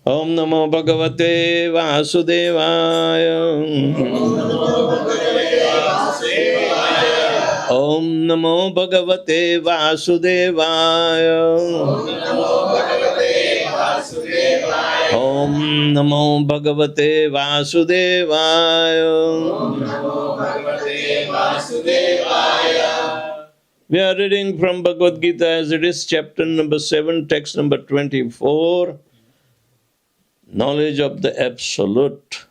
Om Namo Bhagavate Vasudevaya. Om Namo Bhagavate Vasudevaya. Om Namo Bhagavate Vasudevaya. We are reading from Bhagavad Gita as it is, chapter number 7, text number 24. Knowledge of the Absolute.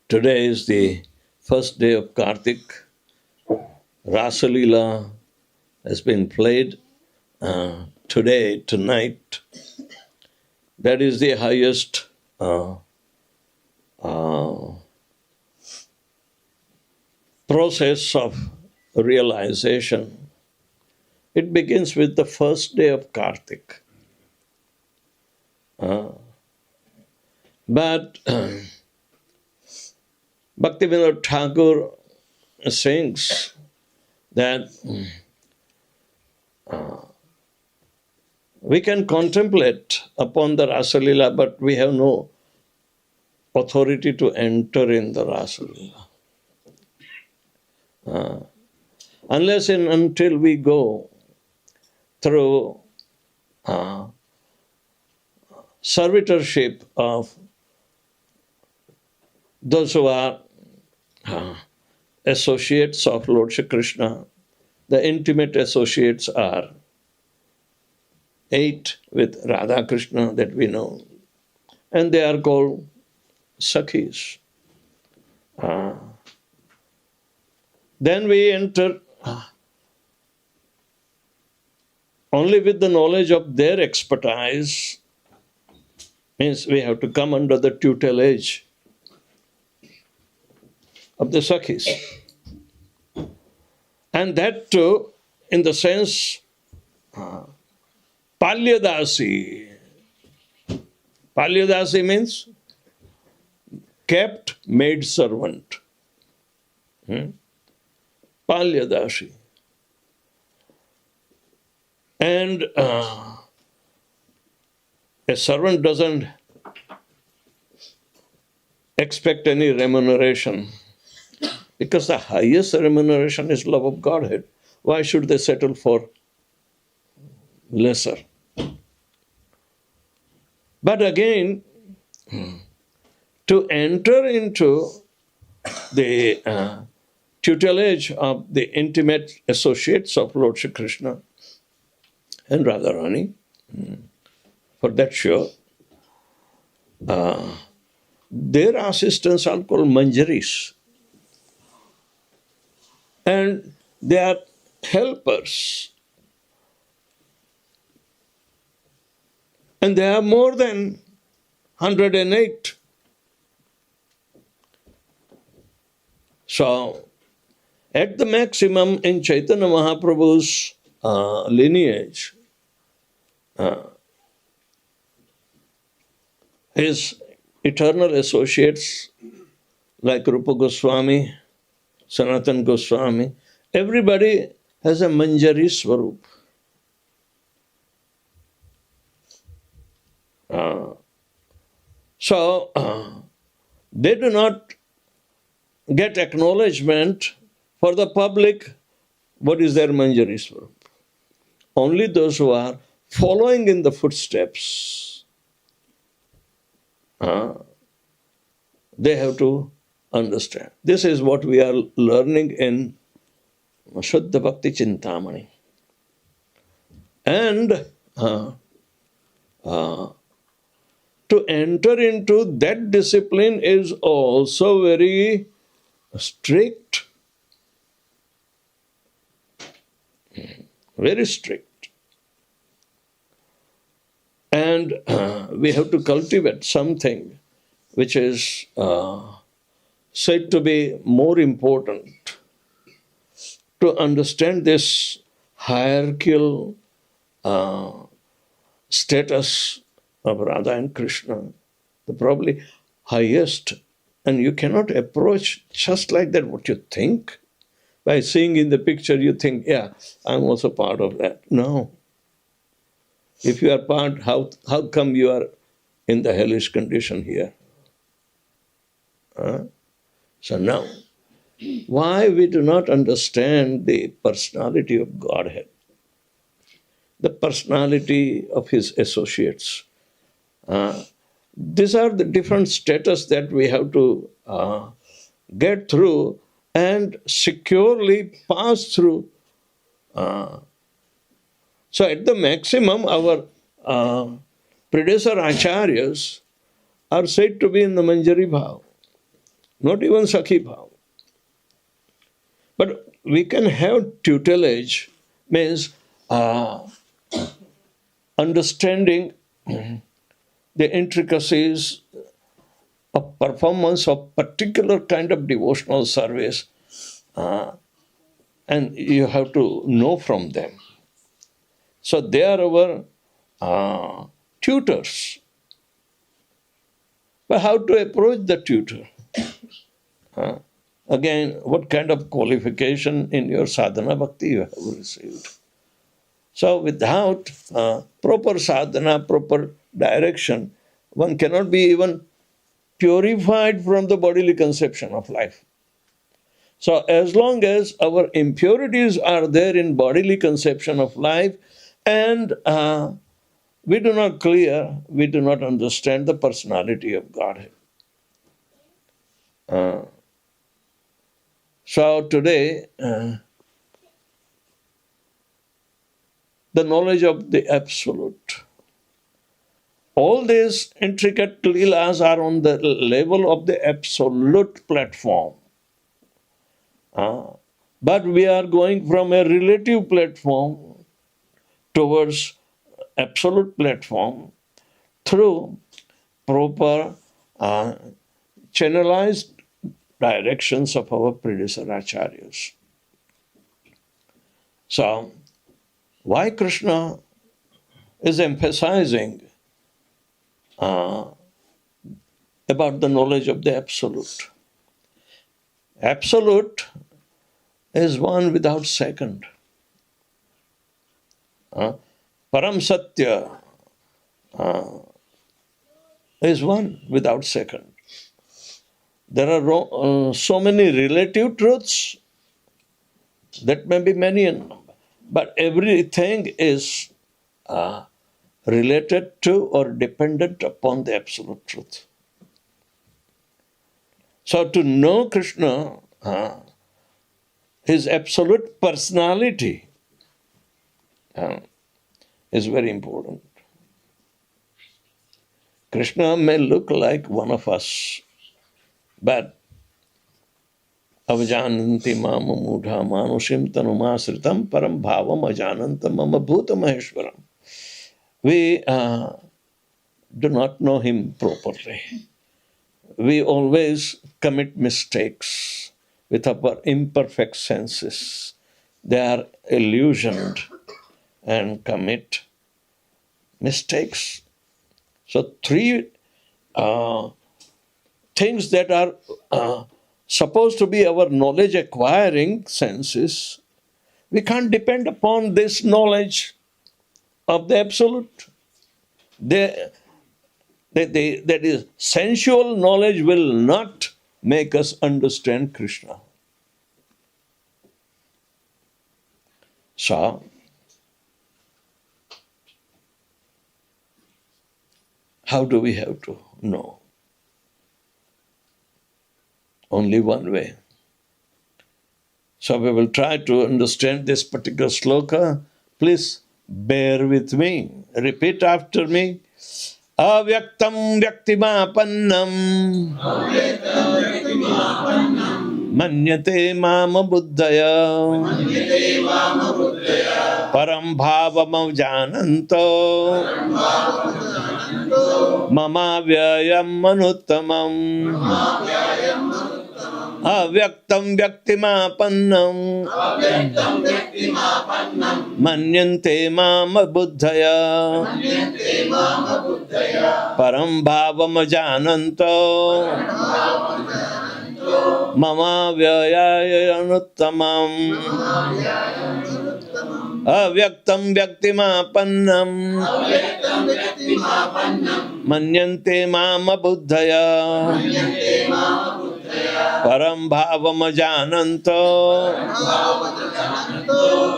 Today is the first day of Kartik. Rasa Leela has been played today, tonight. That is the highest process of realization. It begins with the first day of Kartik. But Bhaktivinoda Thakur sings that we can contemplate upon the Rasa Leela, but we have no authority to enter in the Rasa Leela. Unless and until we go through servitorship of those who are associates of Lord Shri Krishna. The intimate associates are 8 with Radha Krishna that we know, and they are called Sakhis. Then we enter only with the knowledge of their expertise, means we have to come under the tutelage of the Sakhis. And that too, in the sense, Palyadasi. Palyadasi means kept maid servant. Palyadasi. And a servant doesn't expect any remuneration, because the highest remuneration is love of Godhead. Why should they settle for lesser? But again, to enter into the tutelage of the intimate associates of Lord Shri Krishna and Radharani, for that sure, their assistants are called manjaris. And they are helpers. And they are more than 108. So, at the maximum in Chaitanya Mahaprabhu's lineage, his eternal associates like Rupa Goswami, Sanatan Goswami, everybody has a Manjari Swarup. So, they do not get acknowledgement for the public. What is their Manjari Swarup? Only those who are following in the footsteps, they have to understand. This is what we are learning in Shuddha Bhakti Chintamani. And to enter into that discipline is also very strict. Very strict. And we have to cultivate something which is said to be more important to understand this hierarchical status of Radha and Krishna, the probably highest And you cannot approach just like that what you think. By seeing in the picture, you think, yeah, I'm also part of that. No. If you are part, how come you are in the hellish condition here? So now, why we do not understand the personality of Godhead, the personality of His associates. These are the different status that we have to get through and securely pass through. So at the maximum, our predecessor acharyas are said to be in the Manjari Bhav, not even Sakhi Bhav. But we can have tutelage, means understanding the intricacies of performance of particular kind of devotional service, and you have to know from them. So they are our tutors. But how to approach the tutor? Again, what kind of qualification in your sadhana bhakti you have received? So without proper sadhana, proper direction, one cannot be even purified from the bodily conception of life. So as long as our impurities are there in bodily conception of life, and we do not clear, we do not understand the personality of Godhead. So today, the knowledge of the Absolute. All these intricate leelas are on the level of the Absolute platform. But we are going from a relative platform towards Absolute platform through proper channelized directions of our predecessor acharyas. So, why Krishna is emphasizing about the knowledge of the Absolute? Absolute is one without second. Param Satya is one without second. There are so many relative truths, that may be many in number, but everything is related to or dependent upon the Absolute Truth. So to know Krishna, His absolute personality is very important. Krishna may look like one of us, but avajananti mama mudha manushim tanumasritam param bhavam ajananta mama bhuta maheshwaram. We do not know Him properly. We always commit mistakes with our imperfect senses. They are illusioned and commit mistakes. So three things that are supposed to be our knowledge acquiring senses, we can't depend upon this knowledge of the Absolute. That is, sensual knowledge will not make us understand Krishna. So, how do we have to know? Only one way. So we will try to understand this particular sloka. Please bear with me. Repeat after me. Avyaktam vyaktimapannam manyate mama buddhaya param bhavam jananto mama vyayam manuttamam. Avyaktam vyaktimapannam manyante mama buddhaya param bhavam jananto Mama vyayaya anuttamam. Avyaktam vyaktimapannam. Manyante mama buddhaya. Param bhavam ajananto.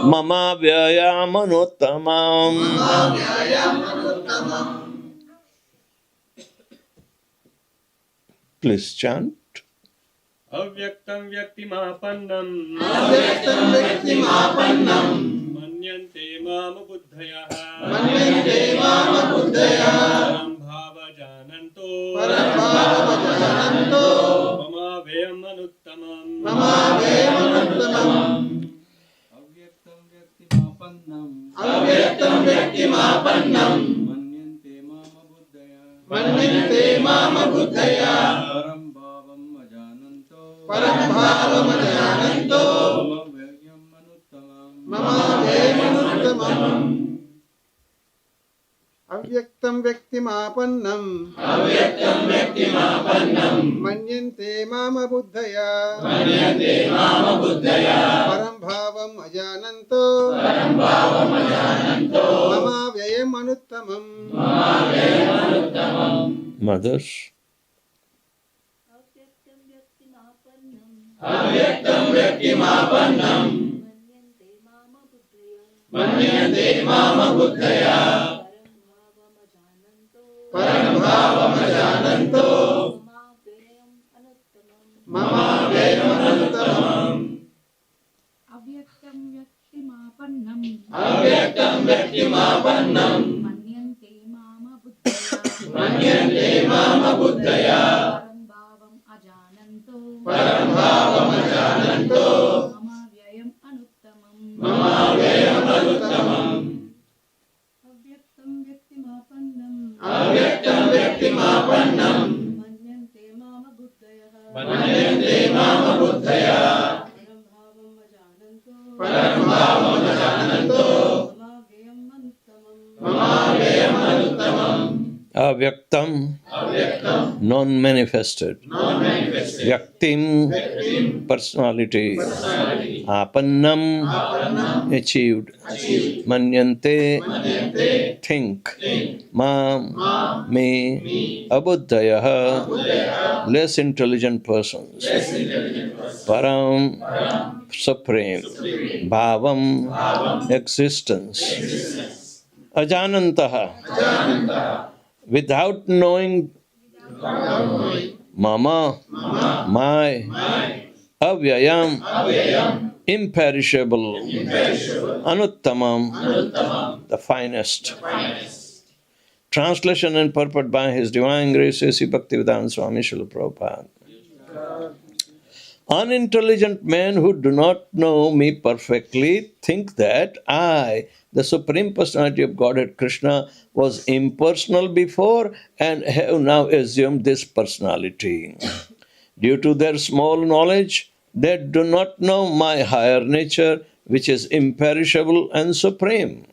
Mama vyayam anuttamam. Please chant. Avyaktam vyaktimapannam. Manyante mama buddhaya. Param bhava jananto. Mama vyayam anuttamam. Avyaktam vyaktimapannam. Manyante mama buddhaya. Param bhavam ajananto. Mama vyayam anuttamam. Avyaktam vyaktimapannam. Manyante mama buddhaya. Param bhavam ajananto. Mama vyayam anuttamam. Mothers. Avyaktam vyaktimapannam. Manyante mama buddhaya. Param bhavam ajananto. Mama vyayam anuttamam. Avyaktam vyaktimapannam. Manyante mama buddhaya. Param bhavam ajananto. Mama vyayam anuttamam. Avyaktam vyaktimapannam. Manyante mama buddhaya. Param bhavam ajananto. Mama vyayam anuttamam. Avyaktam, non-manifested. Vyaktim, personality. Apannam, achieved. Manyante, think. Mam, me. Abuddhayaha, less intelligent persons. Param, supreme. Bhavam, existence. Ajanantaha, without knowing. Mama, my. Avyayam, imperishable. Anuttamam, the finest. Translation and purport by His Divine Grace A.C. Bhaktivedanta Swami Srila Prabhupada. Unintelligent men who do not know me perfectly think that I, the Supreme Personality of Godhead Krishna, was impersonal before and have now assumed this personality. Due to their small knowledge, they do not know my higher nature, which is imperishable and supreme.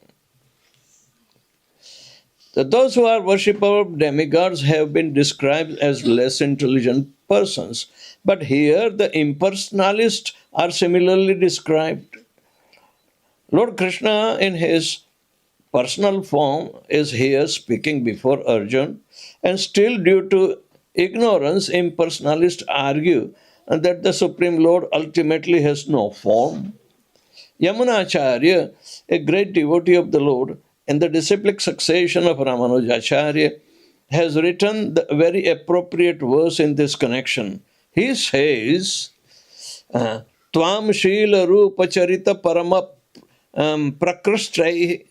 Those who are worshippers of demigods have been described as less intelligent persons, but here the impersonalists are similarly described. Lord Krishna in his personal form is here speaking before Arjuna, and still due to ignorance, impersonalists argue that the Supreme Lord ultimately has no form. Yamunacharya, a great devotee of the Lord, in the disciplic succession of Ramanujacharya, has written the very appropriate verse in this connection. He says, Tvam Shila Rupa Charita Parama Prakristrai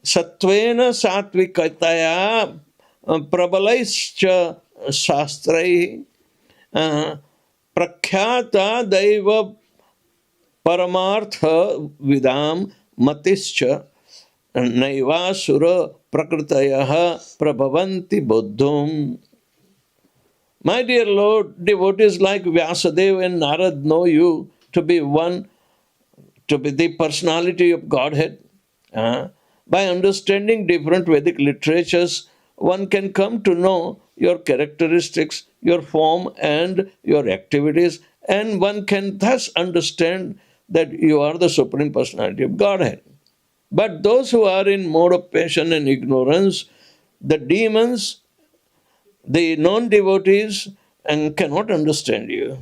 Satvena Satvikataya Prabalaischa Shastrai Prakhyata Daiva Paramartha Vidam Matischa Naivasura Prakritaya Prabhavanti Buddhum. My dear Lord, devotees like Vyasadeva and Narad know you to be one, to be the personality of Godhead. By understanding different Vedic literatures, one can come to know your characteristics, your form, and your activities, and one can thus understand that you are the Supreme Personality of Godhead. But those who are in mode of passion and ignorance, the demons, the non-devotees, and cannot understand you.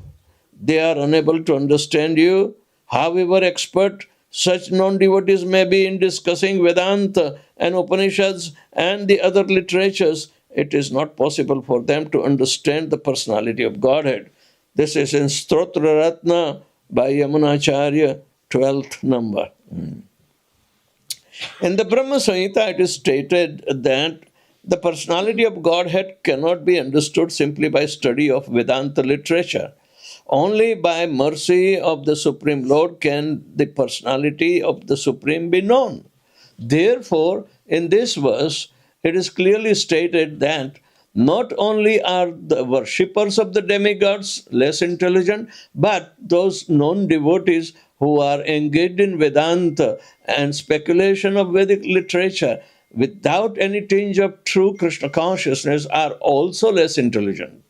They are unable to understand you, however expert such non-devotees may be in discussing Vedanta and Upanishads and the other literatures. It is not possible for them to understand the personality of Godhead. This is in Stotra Ratna by Yamunacharya, 12th number. In the Brahma Samhita, it is stated that the personality of Godhead cannot be understood simply by study of Vedanta literature. Only by mercy of the Supreme Lord can the personality of the Supreme be known. Therefore, in this verse, it is clearly stated that not only are the worshippers of the demigods less intelligent, but those non-devotees who are engaged in Vedanta and speculation of Vedic literature without any tinge of true Krishna consciousness are also less intelligent.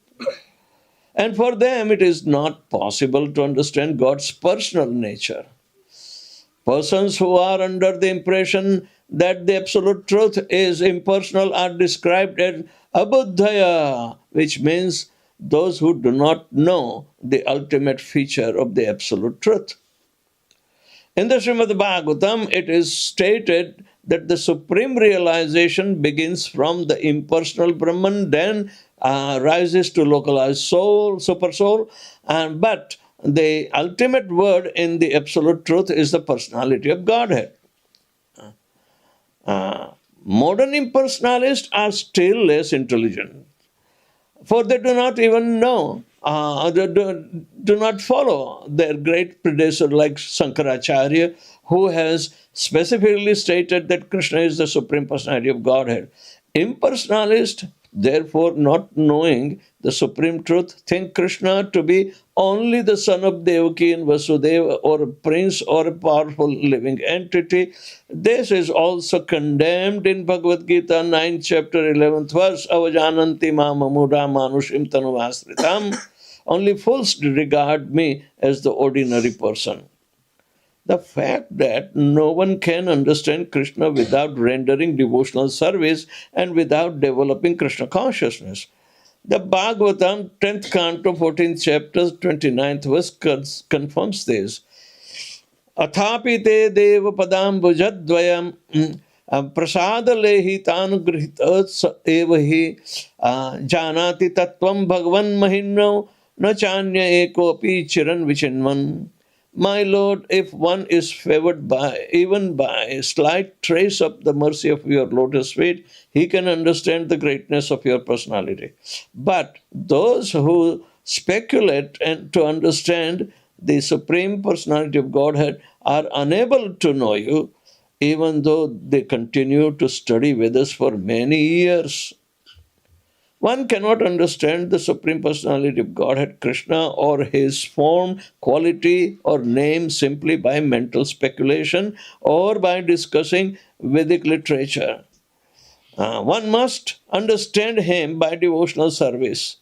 And for them, it is not possible to understand God's personal nature. Persons who are under the impression that the absolute truth is impersonal are described as abuddhaya, which means those who do not know the ultimate feature of the absolute truth. In the Srimad Bhagavatam, it is stated that the supreme realization begins from the impersonal Brahman, then rises to localized soul, super soul, but the ultimate word in the absolute truth is the personality of Godhead. Modern impersonalists are still less intelligent, for they do not even know, do not follow their great predecessor like Sankaracharya, who has specifically stated that Krishna is the Supreme Personality of Godhead. Impersonalists, therefore, not knowing the Supreme Truth, think Krishna to be only the son of Devaki and Vasudeva, or a prince or a powerful living entity. This is also condemned in Bhagavad Gita, 9th chapter, 11th verse, Avajananti mamamura manushim tanuvasritam. Only fools regard me as the ordinary person. The fact that no one can understand Krishna without rendering devotional service and without developing Krishna consciousness. The Bhagavatam, 10th canto, 14th chapter, 29th verse confirms this. Athapi te deva padam bhujadvayam prasada lehi tanugrihita evahi janati tattvam bhagavan mahinno na chanya eko api chiran vichinman. My Lord, if one is favored even by a slight trace of the mercy of your lotus feet, he can understand the greatness of your personality. But those who speculate and to understand the Supreme Personality of Godhead are unable to know you, even though they continue to study Vedas for many years. One cannot understand the Supreme Personality of Godhead, Krishna, or his form, quality, or name simply by mental speculation or by discussing Vedic literature. One must understand him by devotional service.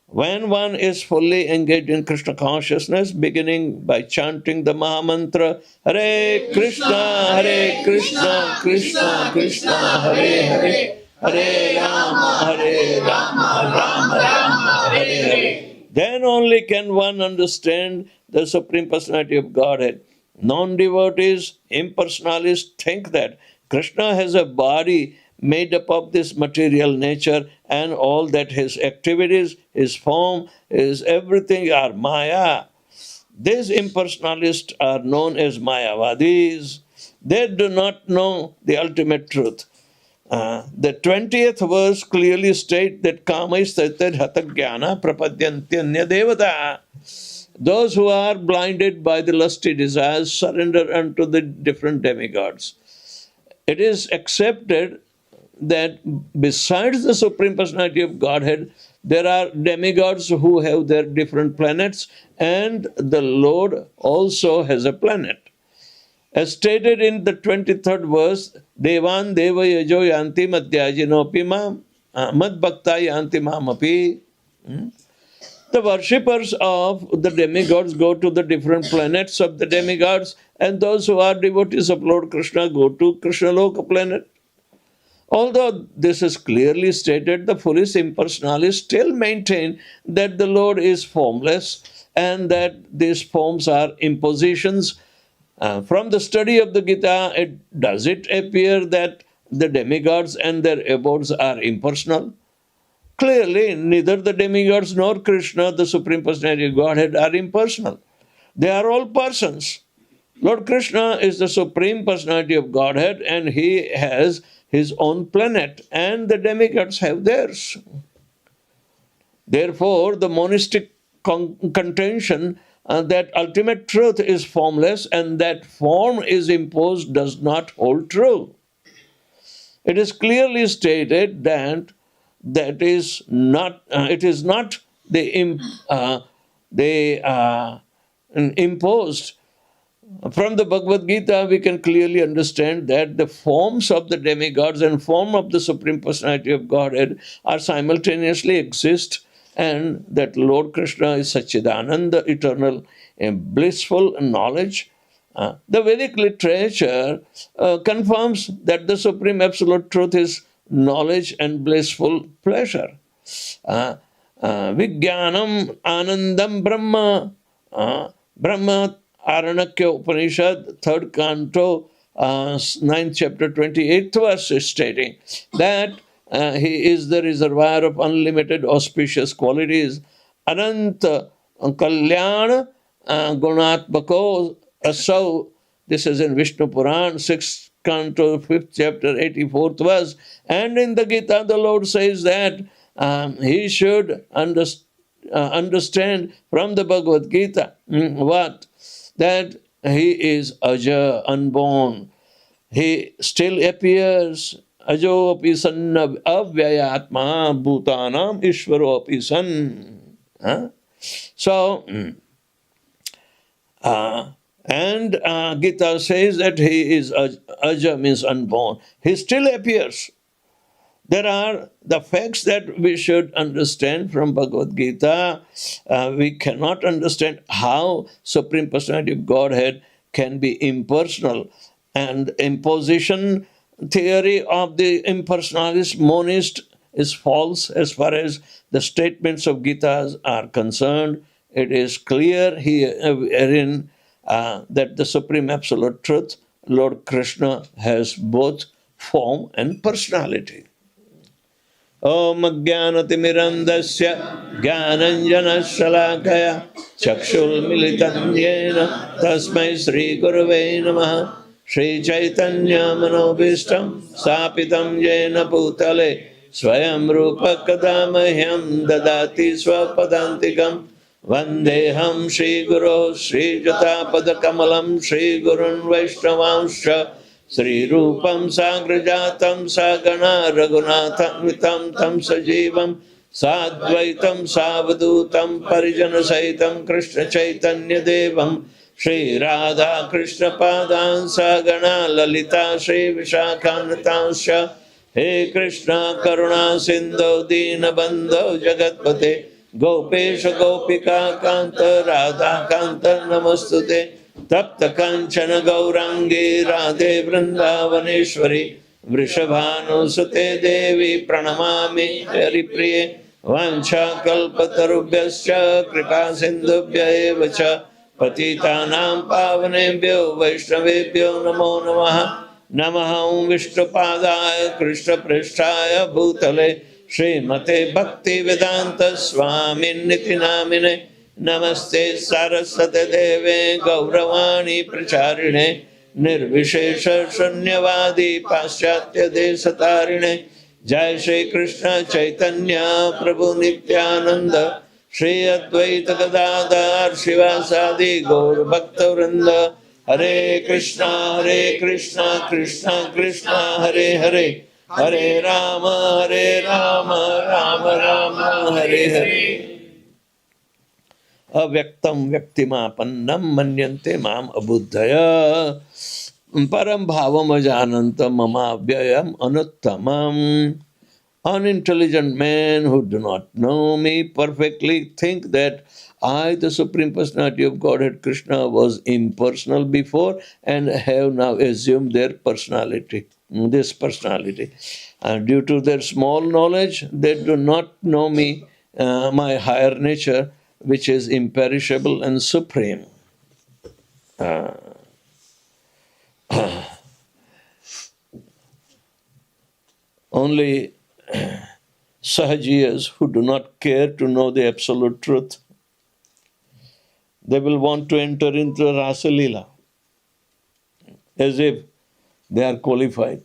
When one is fully engaged in Krishna consciousness, beginning by chanting the Mahamantra, Hare Krishna, Krishna Krishna, Hare Hare, Hare Rama, Rama Rama, Hare Hare. Then only can one understand the Supreme Personality of Godhead. Non-devotees, impersonalists think that Krishna has a body made up of this material nature and all that his activities, his form, his everything are Maya. These impersonalists are known as Mayavadis. They do not know the ultimate truth. The 20th verse clearly states that Kamais Tattad Hatagyana Prapadyantyanya Devata. Those who are blinded by the lusty desires surrender unto the different demigods. It is accepted that besides the Supreme Personality of Godhead, there are demigods who have their different planets, and the Lord also has a planet. As stated in the 23rd verse, Devan Deva Yajo Yanti Madhyajinopi Mam Mad Bhakta Yanti Mamapi. The worshippers of the demigods go to the different planets of the demigods, and those who are devotees of Lord Krishna go to Krishna Loka planet. Although this is clearly stated, the foolish impersonalists still maintain that the Lord is formless and that these forms are impositions. From the study of the Gita, does it appear that the demigods and their abodes are impersonal? Clearly, neither the demigods nor Krishna, the Supreme Personality of Godhead, are impersonal. They are all persons. Lord Krishna is the Supreme Personality of Godhead, and he has his own planet, and the demigods have theirs. Therefore, the monistic contention that ultimate truth is formless and that form is imposed does not hold true. It is clearly stated that it is not imposed. From the Bhagavad Gita, we can clearly understand that the forms of the demigods and form of the Supreme Personality of Godhead are simultaneously exist, and that Lord Krishna is Satchidananda, eternal and blissful knowledge. The Vedic literature confirms that the Supreme Absolute Truth is knowledge and blissful pleasure. Vijnanam Anandam Brahma. Brahma Aranakya Upanishad, 3rd canto, 9th chapter, 28th verse, is stating that he is the reservoir of unlimited auspicious qualities. Ananta Kalyana Gunatmako Asau. This is in Vishnu Puran, 6th canto, 5th chapter, 84th verse. And in the Gita, the Lord says that he should understand from the Bhagavad Gita what? That he is Aja, unborn. He still appears. Ajo api sanna avyayatma bhutanam ishvaro api san. So, and Gita says that he is Aja, means unborn. He still appears. There are the facts that we should understand from Bhagavad Gita. We cannot understand how Supreme Personality of Godhead can be impersonal. And imposition theory of the impersonalist monist is false as far as the statements of Gita are concerned. It is clear herein that the Supreme Absolute Truth, Lord Krishna, has both form and personality. Om Jnanatimirandasya Jnananjanashalakaya Chakshul Militam Yena Tasmai Sri Gurave Namaha Sri Chaitanya Manobishtam Sapitam Yena Bhutale Swayam Rupa Kadamahyam Dadati Swapadantikam Vandeham Sri Guru Sri Jatapada Kamalam Sri Gurun Vaishnavamsha Sri Rupam Sagrajatam Sagana Raghunatham Vitam Tam Sajivam Sadvaitam Savadutam Parijana Saitam Krishna Chaitanya Devam Sri Radha Krishna Padan Sagana Lalita Sri Vishakhanatansha He Krishna Karuna Sindhu Dina Bandho Jagatpate Gopesha Gopika Kanta Radha Kanta Namastute Tapta Kanchana Gaurangi Radhe Vrindavaneshwari Vrishabhanusute Devi Pranamami Haripriye Vancha Kalpatarubhyascha Kripa Sindhubhya Evacha Patitanam Pavanebhyo Vaishnavebhyo Namo Namaha Namaha Vishnupadaya Krishna Prishtaya Bhutale Srimate Bhakti Vedanta Swami Niti Namine Namaste Saraswate Deve Gauravani Pracharine Nirvishesha Shunyavadi Paschatya Desatarine Jai Shri Krishna Chaitanya Prabhu Nityananda Shri Advaita Gadadhar Shivasadi Gaur Bhakta Vrinda Hare Krishna Krishna Krishna Hare Hare Hare Rama Rama Rama Hare Hare Avyaktam Vyaktimapannam Manyante Mam Abuddhaya Param Bhavam Ajanantam Mama Vyayam Anuttamam. Unintelligent men who do not know me perfectly think that I, the Supreme Personality of Godhead Krishna, was impersonal before and have now assumed their personality, this personality. And due to their small knowledge, they do not know me, my higher nature, which is imperishable and supreme. Only Sahajiyas who do not care to know the absolute truth, they will want to enter into Rasa Leela as if they are qualified.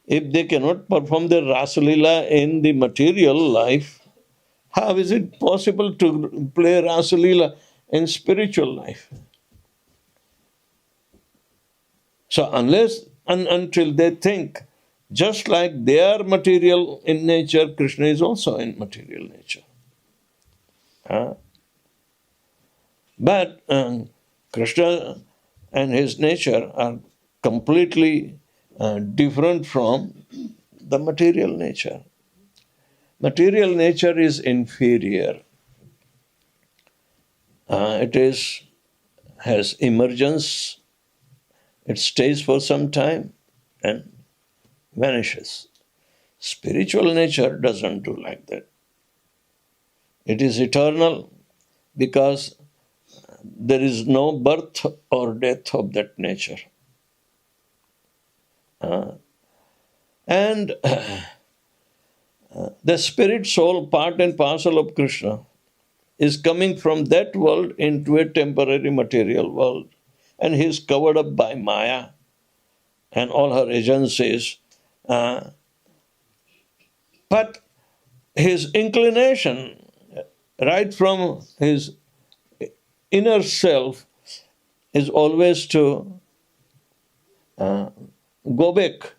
If they cannot perform the Rasa Leela in the material life, how is it possible to play Rasa Leela in spiritual life? So unless and until they think, just like they are material in nature, Krishna is also in material nature. But Krishna and his nature are completely different from the material nature. Material nature is inferior. It has emergence, it stays for some time and vanishes. Spiritual nature doesn't do like that. It is eternal because there is no birth or death of that nature. And the spirit soul, part and parcel of Krishna, is coming from that world into a temporary material world. And he is covered up by Maya and all her agencies. But his inclination, right from his inner self, is always to go back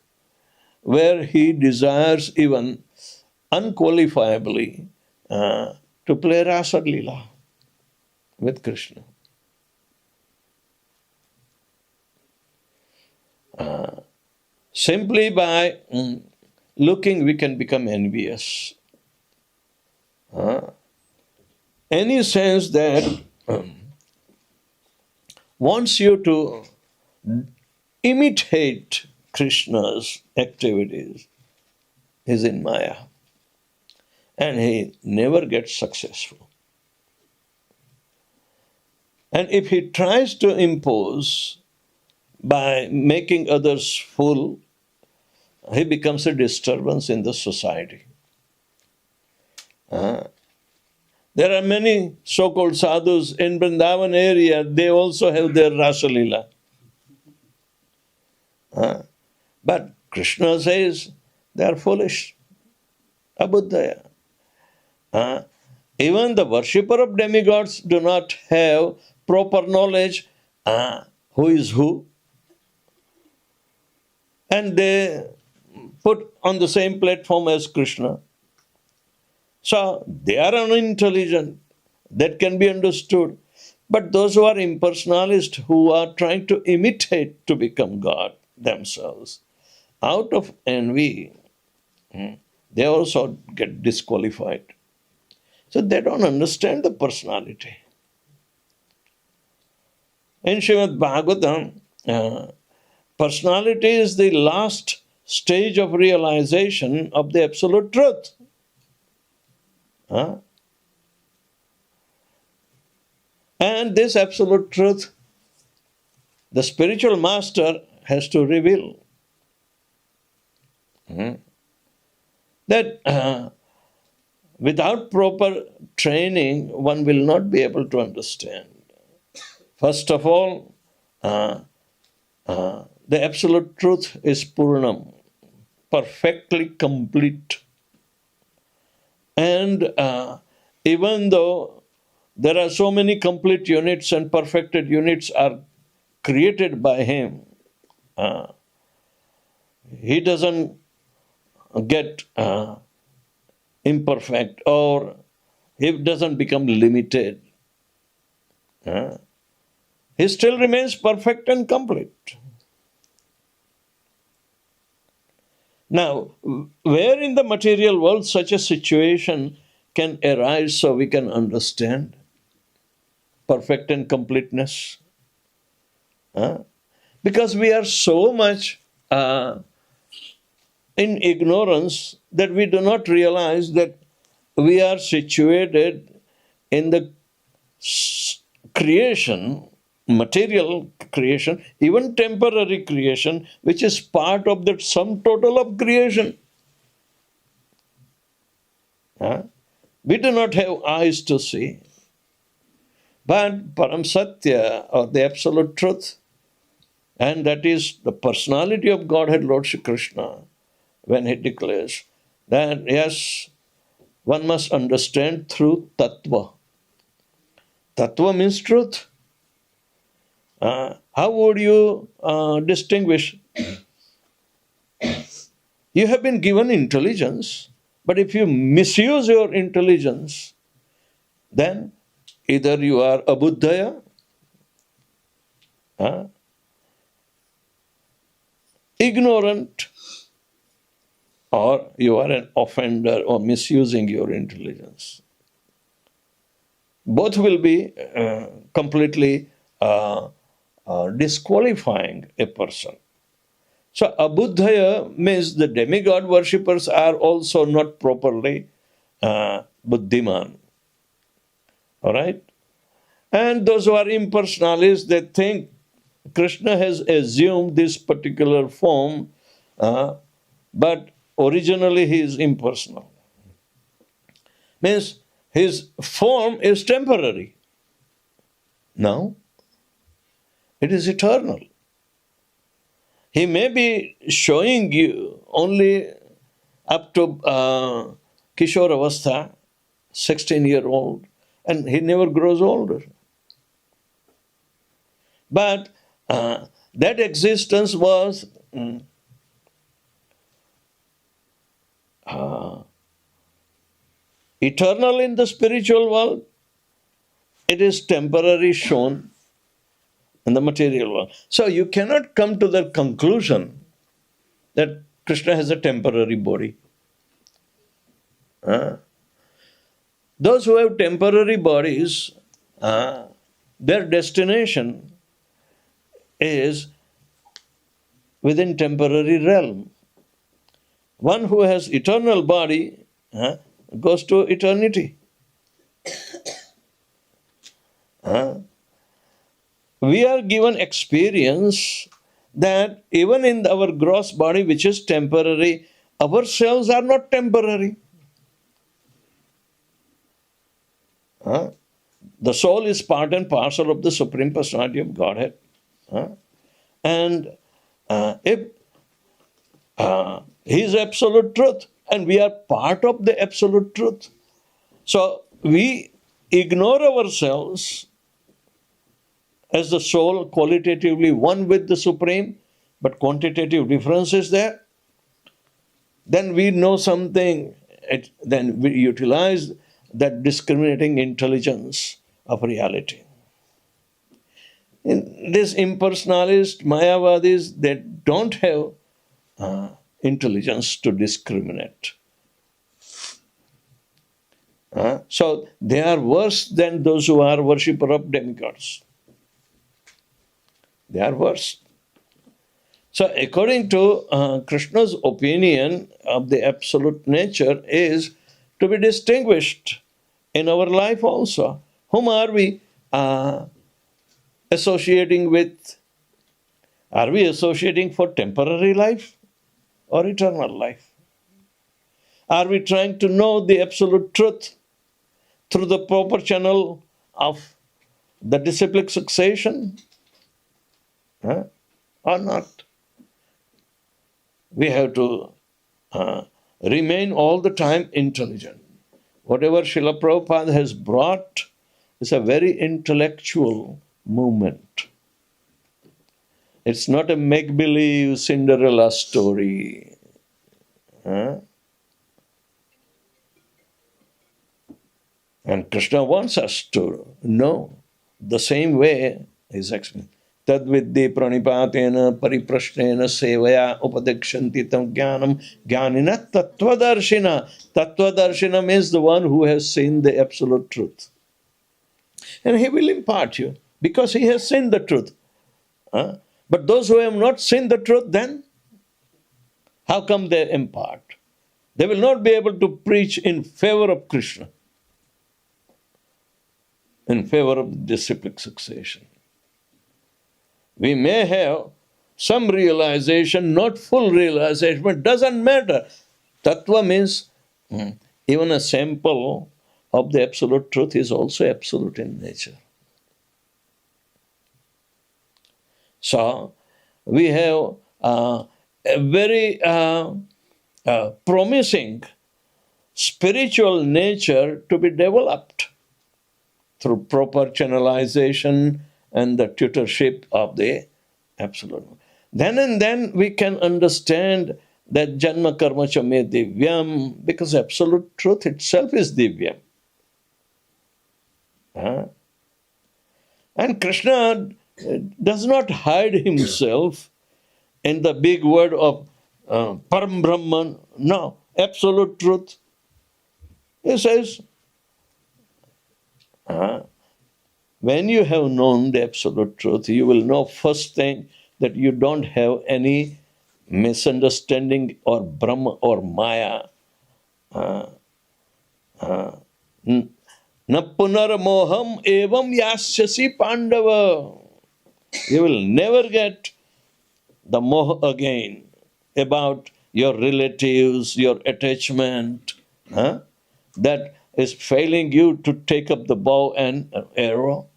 where he desires even unqualifiably to play Rasa Leela with Krishna. Simply by looking, we can become envious. Any sense that wants you to imitate Krishna's activities is in Maya. And he never gets successful. And if he tries to impose by making others fool, he becomes a disturbance in the society. There are many so-called sadhus in Vrindavan area, they also have their Rasa Leela. But Krishna says they are foolish, abuddhaya. Even the worshipper of demigods do not have proper knowledge who is who. And they put on the same platform as Krishna. So they are unintelligent. That can be understood. But those who are impersonalists, who are trying to imitate to become God themselves, out of envy, they also get disqualified. So they don't understand the personality. In Srimad Bhagavatam, personality is the last stage of realization of the absolute truth. And this absolute truth, the spiritual master has to reveal. That without proper training, one will not be able to understand. First of all, the absolute truth is Purnam, perfectly complete. And even though there are so many complete units and perfected units are created by him, he doesn't get imperfect, or he doesn't become limited. He still remains perfect and complete. Now, where in the material world such a situation can arise so we can understand perfect and completeness? Huh? Because we are so much in ignorance that we do not realize that we are situated in the creation, material creation, even temporary creation, which is part of the sum total of creation. Huh? We do not have eyes to see. But Param Satya, or the absolute truth, and that is the personality of Godhead, Lord Shri Krishna, when he declares that, yes, one must understand through tattva. Tattva means truth. How would you distinguish? You have been given intelligence, but if you misuse your intelligence, then either you are a buddhaya, ignorant, or you are an offender or misusing your intelligence. Both will be completely disqualifying a person. So abudhaya means the demigod worshippers are also not properly buddhiman. All right? And those who are impersonalists, they think Krishna has assumed this particular form, but originally he is impersonal. Means his form is temporary. No, it is eternal. He may be showing you only up to Kishore Avastha, 16-year-old, and he never grows older. But that existence was eternal in the spiritual world. It is temporary shown in the material world. So you cannot come to the conclusion that Krishna has a temporary body. Those who have temporary bodies, their destination is within temporary realm. One who has eternal body goes to eternity. We are given experience that even in our gross body, which is temporary, our cells are not temporary. The soul is part and parcel of the Supreme Personality of Godhead. And if He is absolute truth, and we are part of the absolute truth. So we ignore ourselves as the soul qualitatively one with the Supreme, but quantitative difference is there. Then we know something, then we utilize that discriminating intelligence of reality. In this impersonalist, Mayavadis, they don't have intelligence to discriminate. So they are worse than those who are worshipper of demigods. They are worse. So according to Krishna's opinion of the absolute nature is to be distinguished in our life also. Whom are we associating with? Are we associating for temporary life or eternal life? Are we trying to know the absolute truth through the proper channel of the disciplic succession? Or not? We have to remain all the time intelligent. Whatever Srila Prabhupada has brought is a very intellectual movement. It's not a make-believe Cinderella story. And Krishna wants us to know the same way is explained. Tadviddi pranipatena pariprashnena sevaya upadekshanti tam jnanam jnanina tattvadarshina. Tattvadarshina means the one who has seen the absolute truth. And he will impart you because he has seen the truth. But those who have not seen the truth, then how come they impart? They will not be able to preach in favor of Krishna, in favor of disciplic succession. We may have some realization, not full realization, but doesn't matter. Tattva means even a sample of the absolute truth is also absolute in nature. So, we have a very promising spiritual nature to be developed through proper channelization and the tutorship of the Absolute. Then and then we can understand that Janma Karma Cha Me Divyam, because Absolute Truth itself is Divyam. And Krishna does not hide himself in the big word of Param Brahman. No, Absolute Truth. He says, when you have known the Absolute Truth, you will know first thing that you don't have any misunderstanding or Brahma or Maya. Na punar moham evam yasyasi pandava. You will never get the moh again about your relatives, your attachment, that is failing you to take up the bow and arrow.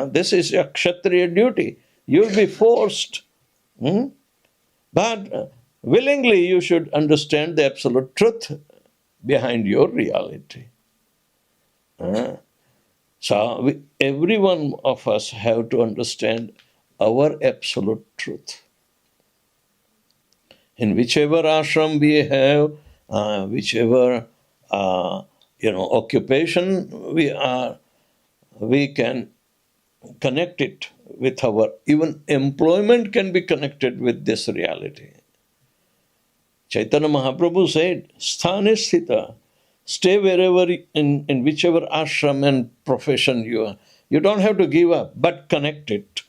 This is your Kshatriya duty. You will be forced. But willingly you should understand the absolute truth behind your reality. So every one of us have to understand our absolute truth. In whichever ashram we have, whichever occupation we are, we can connect it with our, even employment can be connected with this reality. Chaitanya Mahaprabhu said, Sthane Sthita, stay wherever, in whichever ashram and profession you are. You don't have to give up, but connect it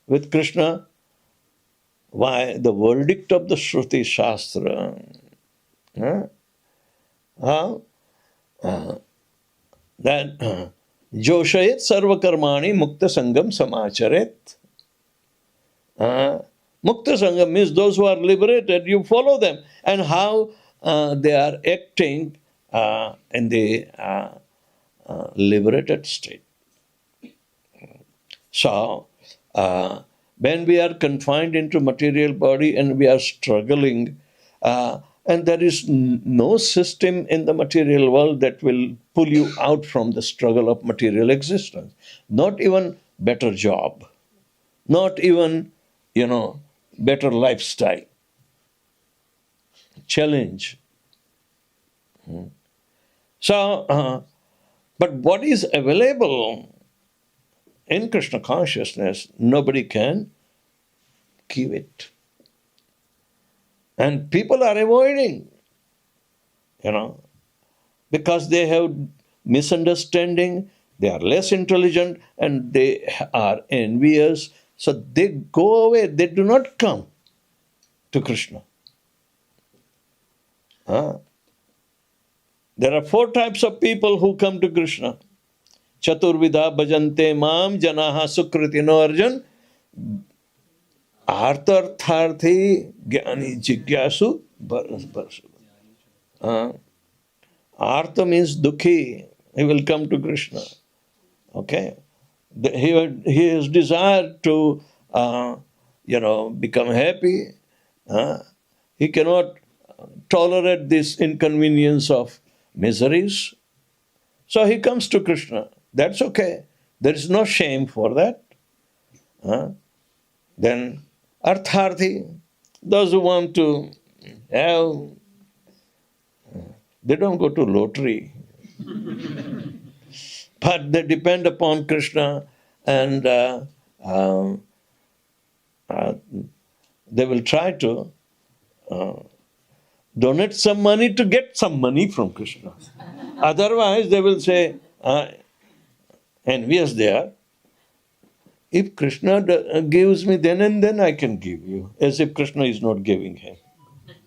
with Krishna. Why? The verdict of the Shruti Shastra. That Joshayet Sarva Karmani Mukta Sangam Samacharet. Mukta Sangam means those who are liberated, you follow them. And how they are acting in the liberated state. So, when we are confined into material body and we are struggling, and there is no system in the material world that will pull you out from the struggle of material existence. Not even better job. Not even, better lifestyle. Challenge. So, but what is available in Krishna consciousness, nobody can give it. And people are avoiding, because they have misunderstanding, they are less intelligent, and they are envious. So they go away, they do not come to Krishna. There are 4 types of people who come to Krishna. Chaturvidha bhajante mam janaha sukritino arjan arthartharthi jnani jigyasu barasu. Artha means dukhi. He will come to Krishna. Okay? He has desired to, become happy. He cannot tolerate this inconvenience of miseries. So he comes to Krishna. That's okay. There is no shame for that. Then artharthi, those who want to have, they don't go to lottery. But they depend upon Krishna and they will try to donate some money to get some money from Krishna. Otherwise, they will say, envious they are. If Krishna gives me then and then I can give you, as if Krishna is not giving him.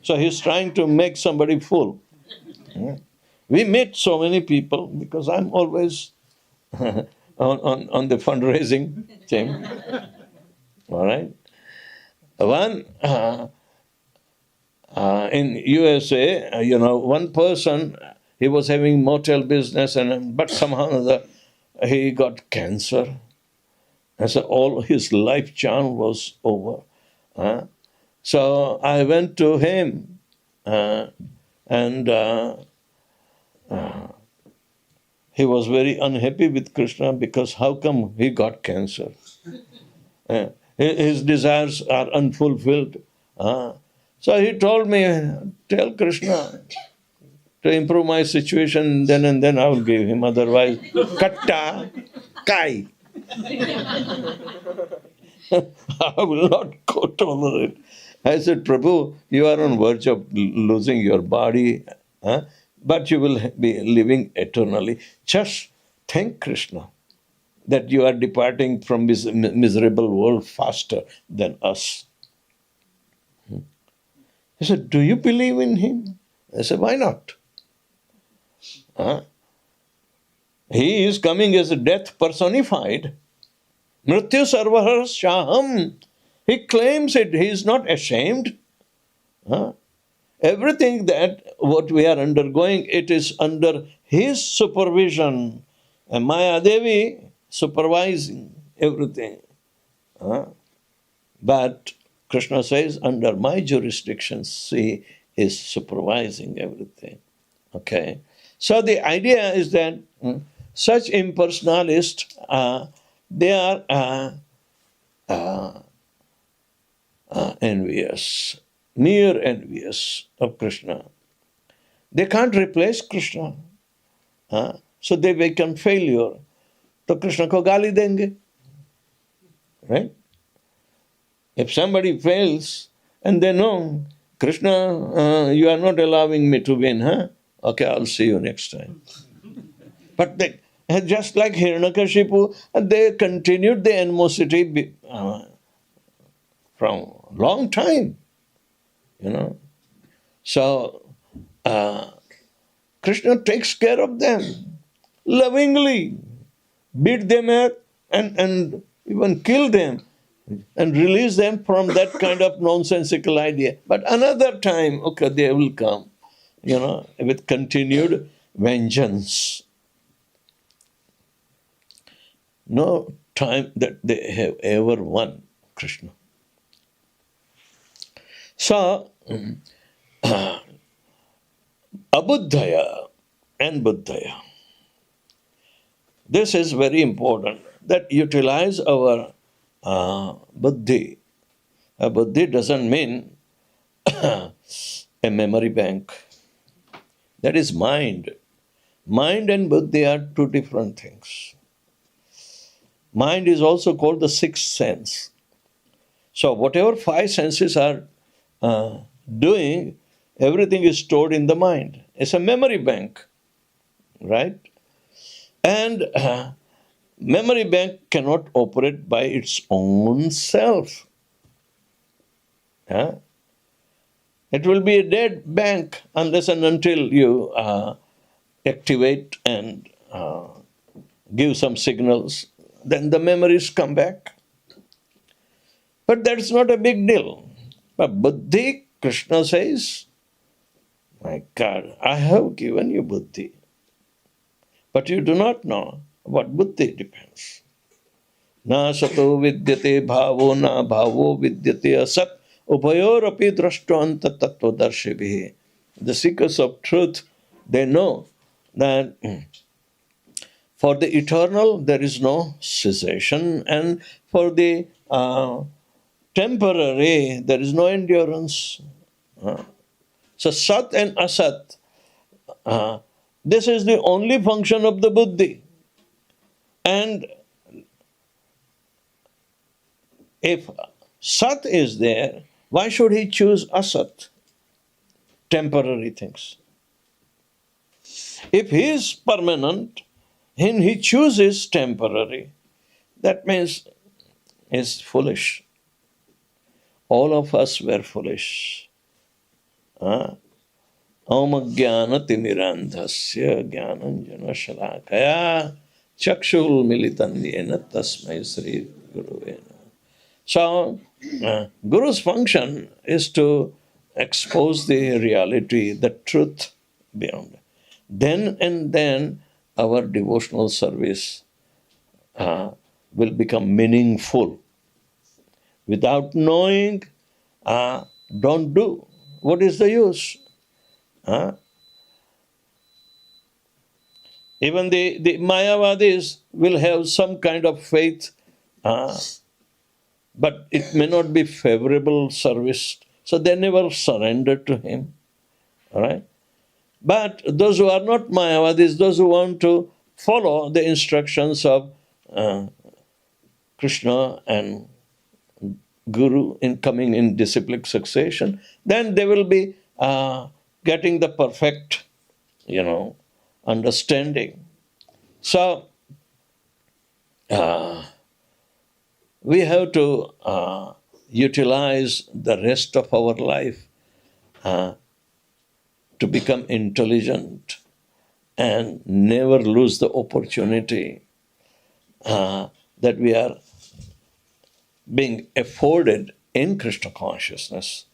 So he's trying to make somebody fool. We meet so many people because I'm always on the fundraising thing. All right. One in USA, one person, he was having motel business, but somehow or other he got cancer. And so all his life charm was over. So I went to him and he was very unhappy with Krishna because how come he got cancer? His desires are unfulfilled. So he told me, tell Krishna to improve my situation, then and then I will give him. Otherwise, katta, kai. I will not tolerate. I said, Prabhu, you are on verge of losing your body, but you will be living eternally. Just thank Krishna that you are departing from this miserable world faster than us. He said, do you believe in him? I said, why not? He is coming as a death personified. Mrityu sarvahar shaham. He claims it. He is not ashamed. Everything that what we are undergoing, it is under his supervision. And Maya Devi supervising everything. But Krishna says, under my jurisdiction, she is supervising everything. Okay. So the idea is that such impersonalists, they are envious, mere envious of Krishna. They can't replace Krishna. So they become failure. So Krishna ko gali denge. Right? If somebody fails and they know, Krishna, you are not allowing me to win, Okay, I'll see you next time. But they, just like Hiranyakashipu, they continued the animosity from a long time, So, Krishna takes care of them lovingly, beat them up and even kill them and release them from that kind of nonsensical idea. But another time, okay, they will come, with continued vengeance. No time that they have ever won Krishna. So, abuddhaya and buddhaya. This is very important, that utilize our buddhi. A buddhi doesn't mean a memory bank. That is mind. Mind and buddhi are two different things. Mind is also called the sixth sense. So whatever five senses are doing, everything is stored in the mind. It's a memory bank, right? And memory bank cannot operate by its own self. It will be a dead bank unless and until you activate and give some signals. Then the memories come back. But that's not a big deal. But buddhi, Krishna says, my God, I have given you buddhi. But you do not know what buddhi depends. Na sato vidyate bhavo na bhavo vidyate asat upayor api drashtvanta tattva darshibhi. The seekers of truth, they know that for the eternal there is no cessation, and for the temporary there is no endurance. So sat and asat, this is the only function of the buddhi. And if Sat is there. Why should he choose asat? Temporary things. If he is permanent and he chooses temporary, that means he's foolish. All of us were foolish. Om jnana timirandhasya jnananjana shalakaya chakshul militanyena tasmai sri guruvena. So, Guru's function is to expose the reality, the truth beyond. Then and then our devotional service will become meaningful. Without knowing, don't do. What is the use? Even the Mayavadis will have some kind of faith, but it may not be favorable service. So they never surrender to him. All right? But those who are not Mayavadis, those who want to follow the instructions of Krishna and Guru in coming in disciplic succession, then they will be getting the perfect, understanding. So, we have to utilize the rest of our life to become intelligent and never lose the opportunity that we are being afforded in Krishna consciousness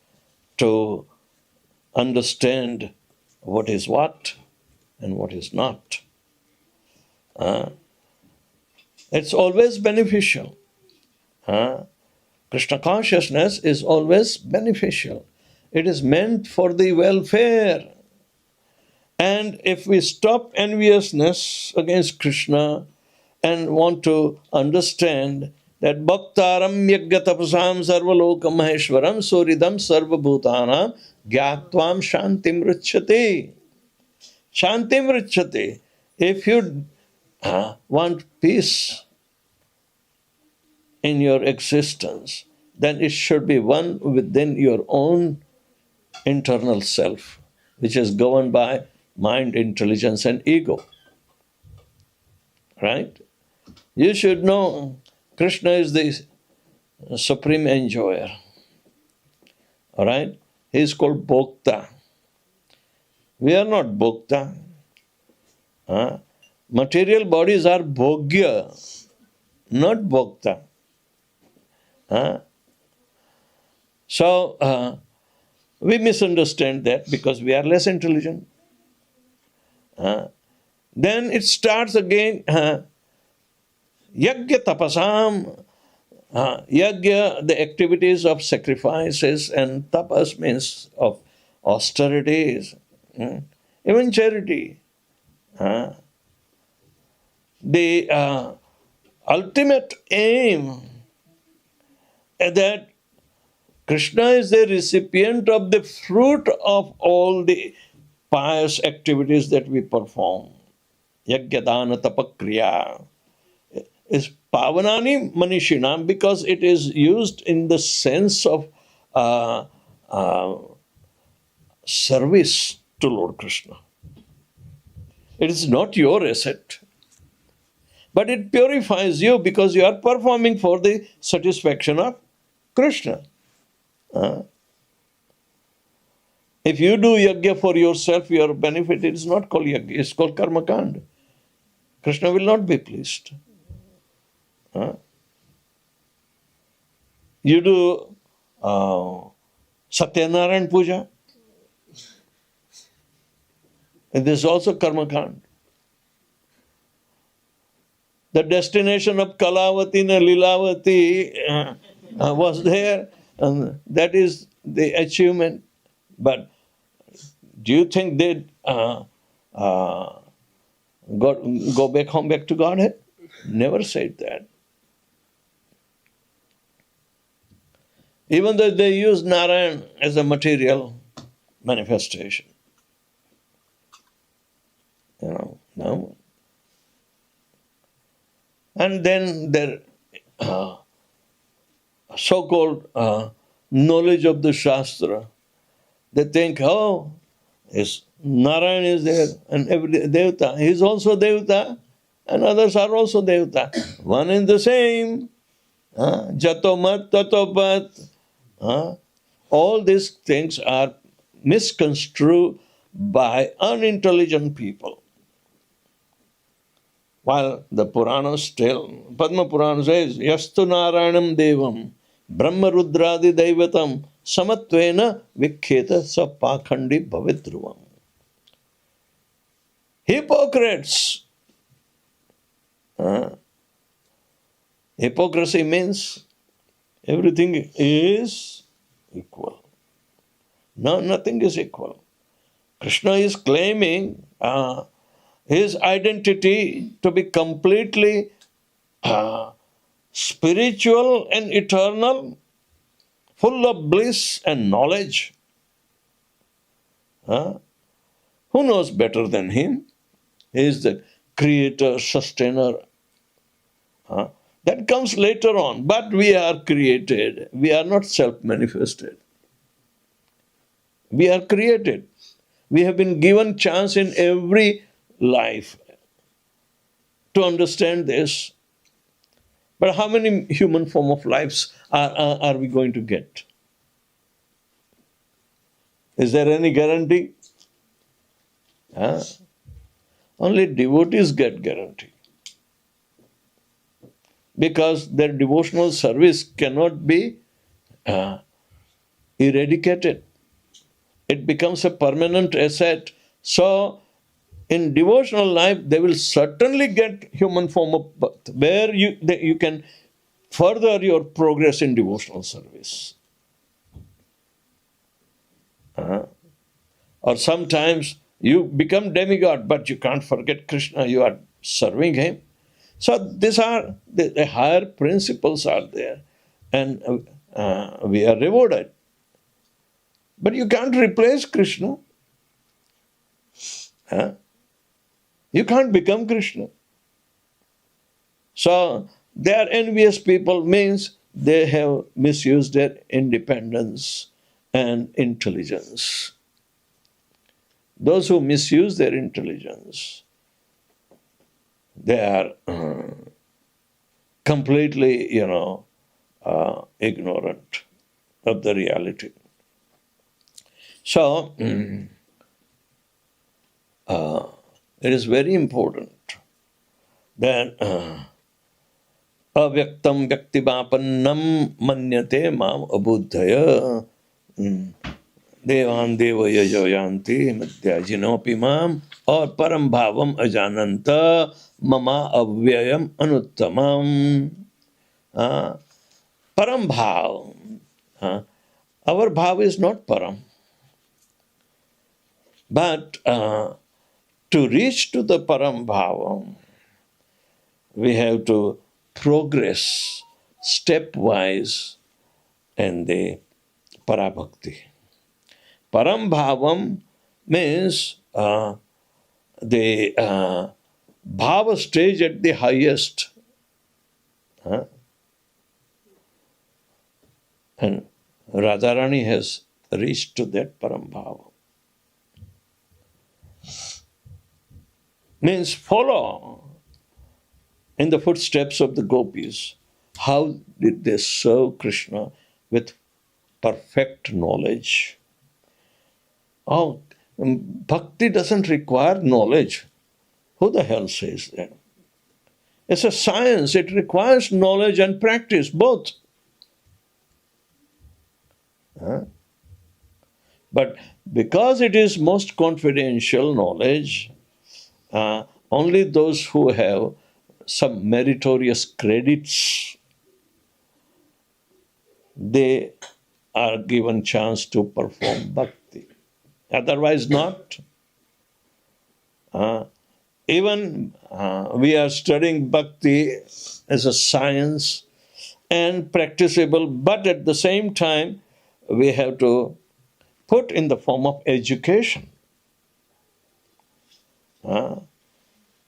to understand what is what and what is not. It's always beneficial. Krishna consciousness is always beneficial. It is meant for the welfare. And if we stop enviousness against Krishna and want to understand that Bhaktaram Yaggatapasam Sarvalokam Maheshwaram Suridam Sarvabhutanam Gyatvam Shantim Richyate. Shantim Richyate. If you want peace in your existence, then it should be one within your own internal self, which is governed by mind, intelligence, and ego. Right? You should know Krishna is the supreme enjoyer. All right? He is called Bhokta. We are not Bhokta. Material bodies are Bhogya, not Bhokta. So, we misunderstand that because we are less intelligent. Then it starts again, Yagya tapasam. Yagya, the activities of sacrifices, and tapas means of austerities, even charity. The ultimate aim that Krishna is the recipient of the fruit of all the pious activities that we perform. Yagyadana tapakriya is pavanani manishinam because it is used in the sense of service to Lord Krishna. It is not your asset, but it purifies you because you are performing for the satisfaction of Krishna. If you do yajna for yourself, your benefit, it is not called yajna, it's called karmakand. Krishna will not be pleased. You do Satyanarayan Puja, and this is also karmakand. The destination of Kalavati and Lilavati was there, and that is the achievement. But do you think they'd go back home, back to Godhead? Never said that. Even though they use Narayan as a material manifestation. No. And then their so-called knowledge of the Shastra. They think, oh, yes, Narayan is there and every Devata. He is also Devata and others are also Devata. One is the same. Jato mat, tato pat. All these things are misconstrued by unintelligent people. While the Puranas tell, Padma Purana says, Yastu Narayanam Devam, Brahma Rudradi Devatam, Samatvena Vikkheta Sa Pakhandi Bhavitruvam. Hypocrites. Hypocrisy means everything is equal. No, nothing is equal. Krishna is claiming his identity to be completely spiritual and eternal, full of bliss and knowledge. Who knows better than him? He is the creator, sustainer. That comes later on. But we are created. We are not self-manifested. We are created. We have been given chance in every life to understand this. But how many human form of lives are we going to get? Is there any guarantee? Only devotees get guarantee. Because their devotional service cannot be eradicated. It becomes a permanent asset. So, in devotional life, they will certainly get human form of birth, where you can further your progress in devotional service. Or sometimes you become demigod, but you can't forget Krishna, you are serving him. So these are, the higher principles are there, and we are rewarded. But you can't replace Krishna. You can't become Krishna. So they are envious people, means they have misused their independence and intelligence. Those who misuse their intelligence, they are completely, ignorant of the reality. So, it is very important that avyaktam vyaktivapannam manyate mam abuddhaya devan devaya jayanti madhyajinopi mam or param bhavam ajananta mama avyayam anuttamam. Param bhav. Our bhav is not param. But to reach to the param bhavam, we have to progress stepwise in the parabhakti. Param bhavam means the bhava stage at the highest. And Radharani has reached to that param bhava. Means follow in the footsteps of the gopis. How did they serve Krishna with perfect knowledge? Oh, bhakti doesn't require knowledge. Who the hell says that? It's a science. It requires knowledge and practice, both. But because it is most confidential knowledge, only those who have some meritorious credits, they are given chance to perform bhakti. Otherwise not. Even we are studying bhakti as a science and practicable, but at the same time we have to put in the form of education.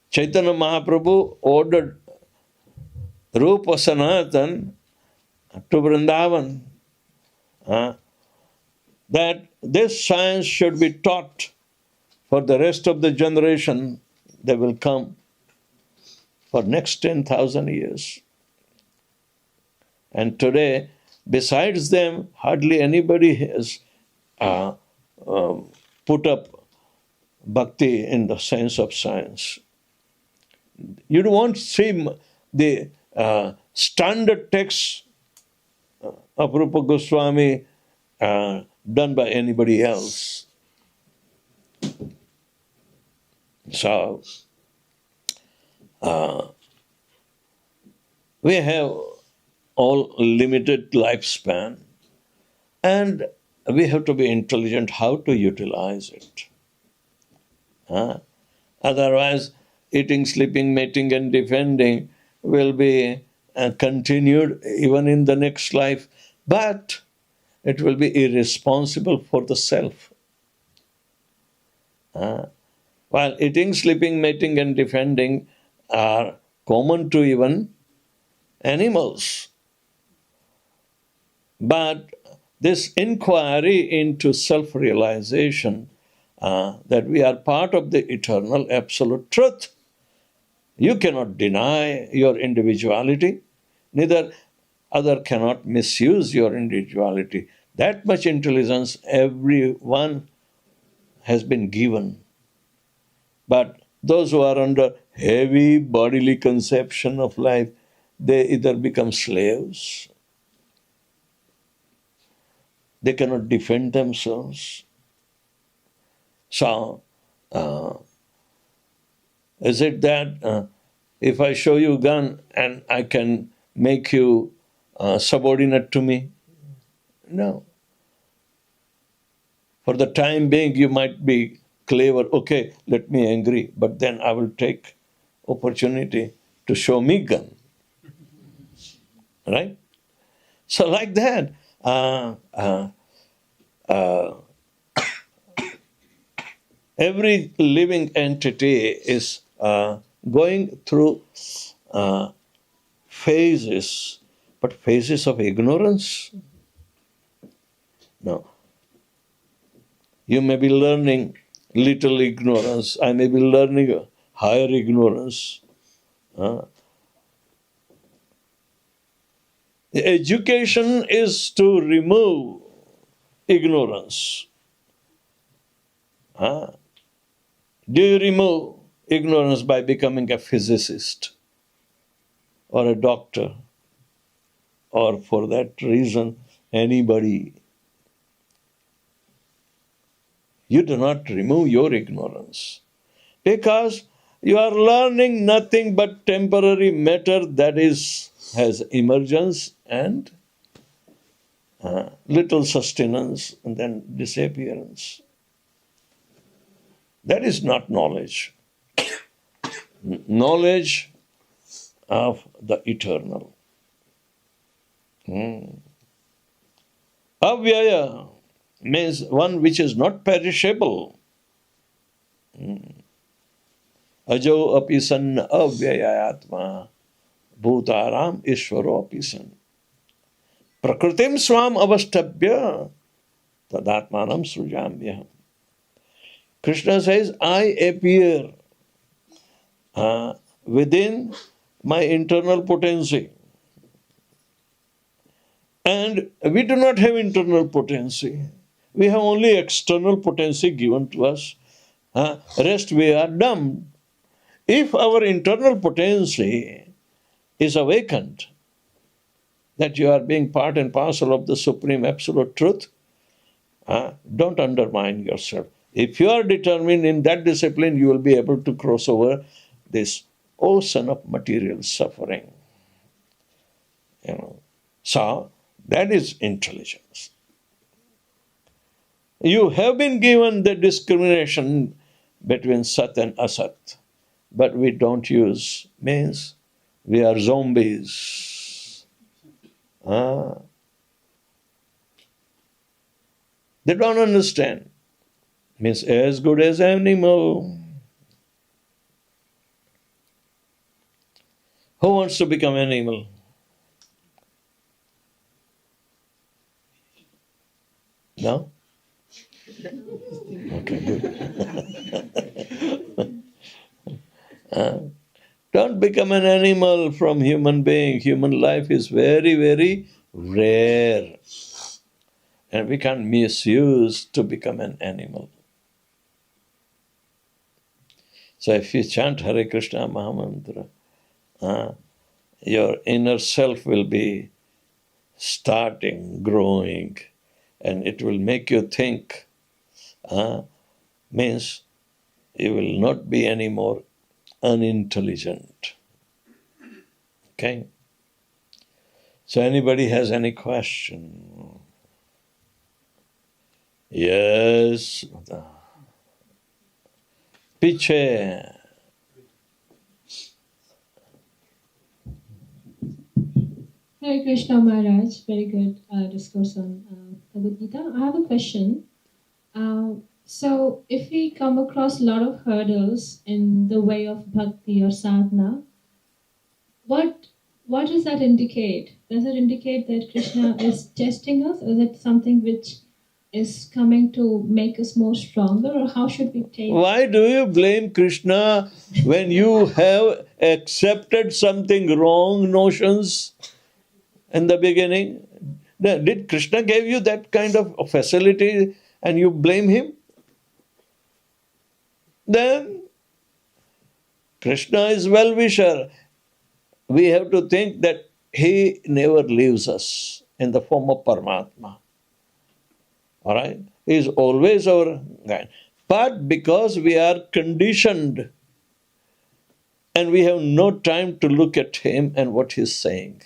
Chaitanya Mahaprabhu ordered Rupa Sanatan to Vrindavan, that this science should be taught for the rest of the generation that will come for next 10,000 years. And today, besides them, hardly anybody has put up bhakti in the sense of science. You won't see the standard texts of Rupa Goswami done by anybody else. So, we have all limited lifespan, and we have to be intelligent how to utilize it. Otherwise, eating, sleeping, mating, and defending will be continued even in the next life, but it will be irresponsible for the self. While eating, sleeping, mating, and defending are common to even animals. But this inquiry into self-realization, that we are part of the eternal absolute truth. You cannot deny your individuality, neither other cannot misuse your individuality. That much intelligence everyone has been given. But those who are under heavy bodily conception of life, they either become slaves, they cannot defend themselves. So, is it that if I show you a gun and I can make you subordinate to me? No. For the time being, you might be clever, okay, let me angry, but then I will take opportunity to show me gun. Right? So like that, every living entity is going through phases, but phases of ignorance? No. You may be learning little ignorance, I may be learning higher ignorance. The education is to remove ignorance. Do you remove ignorance by becoming a physicist or a doctor, or for that reason anybody? You do not remove your ignorance because you are learning nothing but temporary matter that has emergence and little sustenance and then disappearance. That is not knowledge. Knowledge of the eternal. Avyaya means one which is not perishable. Ajo api san avyayatma bhutaram ishvaro api san. Prakritim swam avastabhya tadatmanam srujamyaham. Krishna says, I appear within my internal potency. And we do not have internal potency. We have only external potency given to us. Rest we are dumb. If our internal potency is awakened, that you are being part and parcel of the Supreme Absolute Truth, don't undermine yourself. If you are determined in that discipline, you will be able to cross over this ocean of material suffering. So, that is intelligence. You have been given the discrimination between Sat and Asat, but we don't use, means we are zombies. They don't understand. Means as good as animal. Who wants to become animal? Don't become an animal from human being. Human life is very, very rare. And we can't misuse to become an animal. So if you chant Hare Krishna Mahamantra, your inner self will be starting, growing, and it will make you think. Means you will not be any more unintelligent. Okay? So anybody has any question? Yes. Piche. Hare Krishna Maharaj, very good discourse on Bhagavad Gita. I have a question. So, if we come across a lot of hurdles in the way of bhakti or sadhana, what does that indicate? Does it indicate that Krishna is testing us, or is it something which is coming to make us more stronger, or how should we take? Why do you blame Krishna when you have accepted something wrong notions in the beginning? Did Krishna give you that kind of facility and you blame him? Then Krishna is well-wisher. We have to think that he never leaves us in the form of Paramatma. All right? He is always our guide. But because we are conditioned and we have no time to look at him and what he's saying,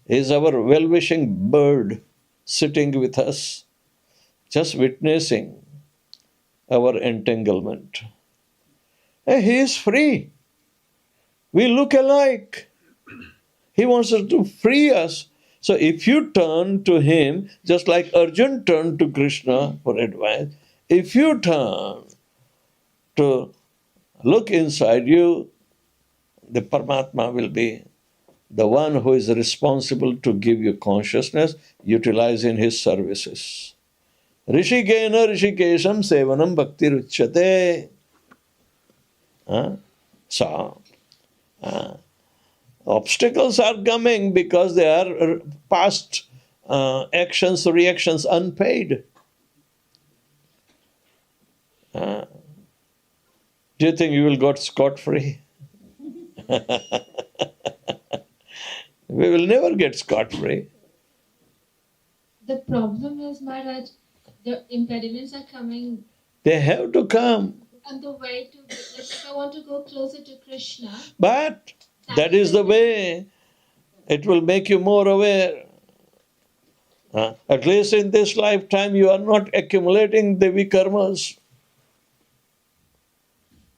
he is our well-wishing bird sitting with us, just witnessing our entanglement. And he is free. We look alike. He wants to free us. So if you turn to him, just like Arjun turned to Krishna for advice, if you turn to look inside you, the Paramatma will be the one who is responsible to give you consciousness, utilize in his services. Rishikena Rishikesham Sevanam Bhakti Ruchyate. So, obstacles are coming because they are past actions, reactions unpaid. Do you think you will get scot-free? We will never get scot-free. The problem is, Maharaj, the impediments are coming. They have to come. And the way to, like, if I want to go closer to Krishna. But that is the way. It will make you more aware. At least in this lifetime, you are not accumulating Devi karmas.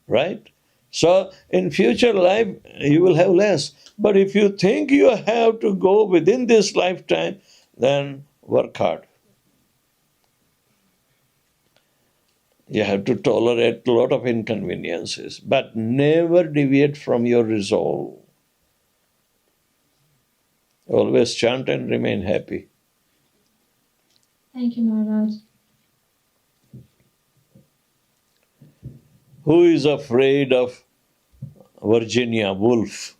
Right? So in future life, you will have less. But if you think you have to go within this lifetime, then work hard. You have to tolerate a lot of inconveniences, but never deviate from your resolve. Always chant and remain happy. Thank you, Maharaj. Who is afraid of Virginia Woolf?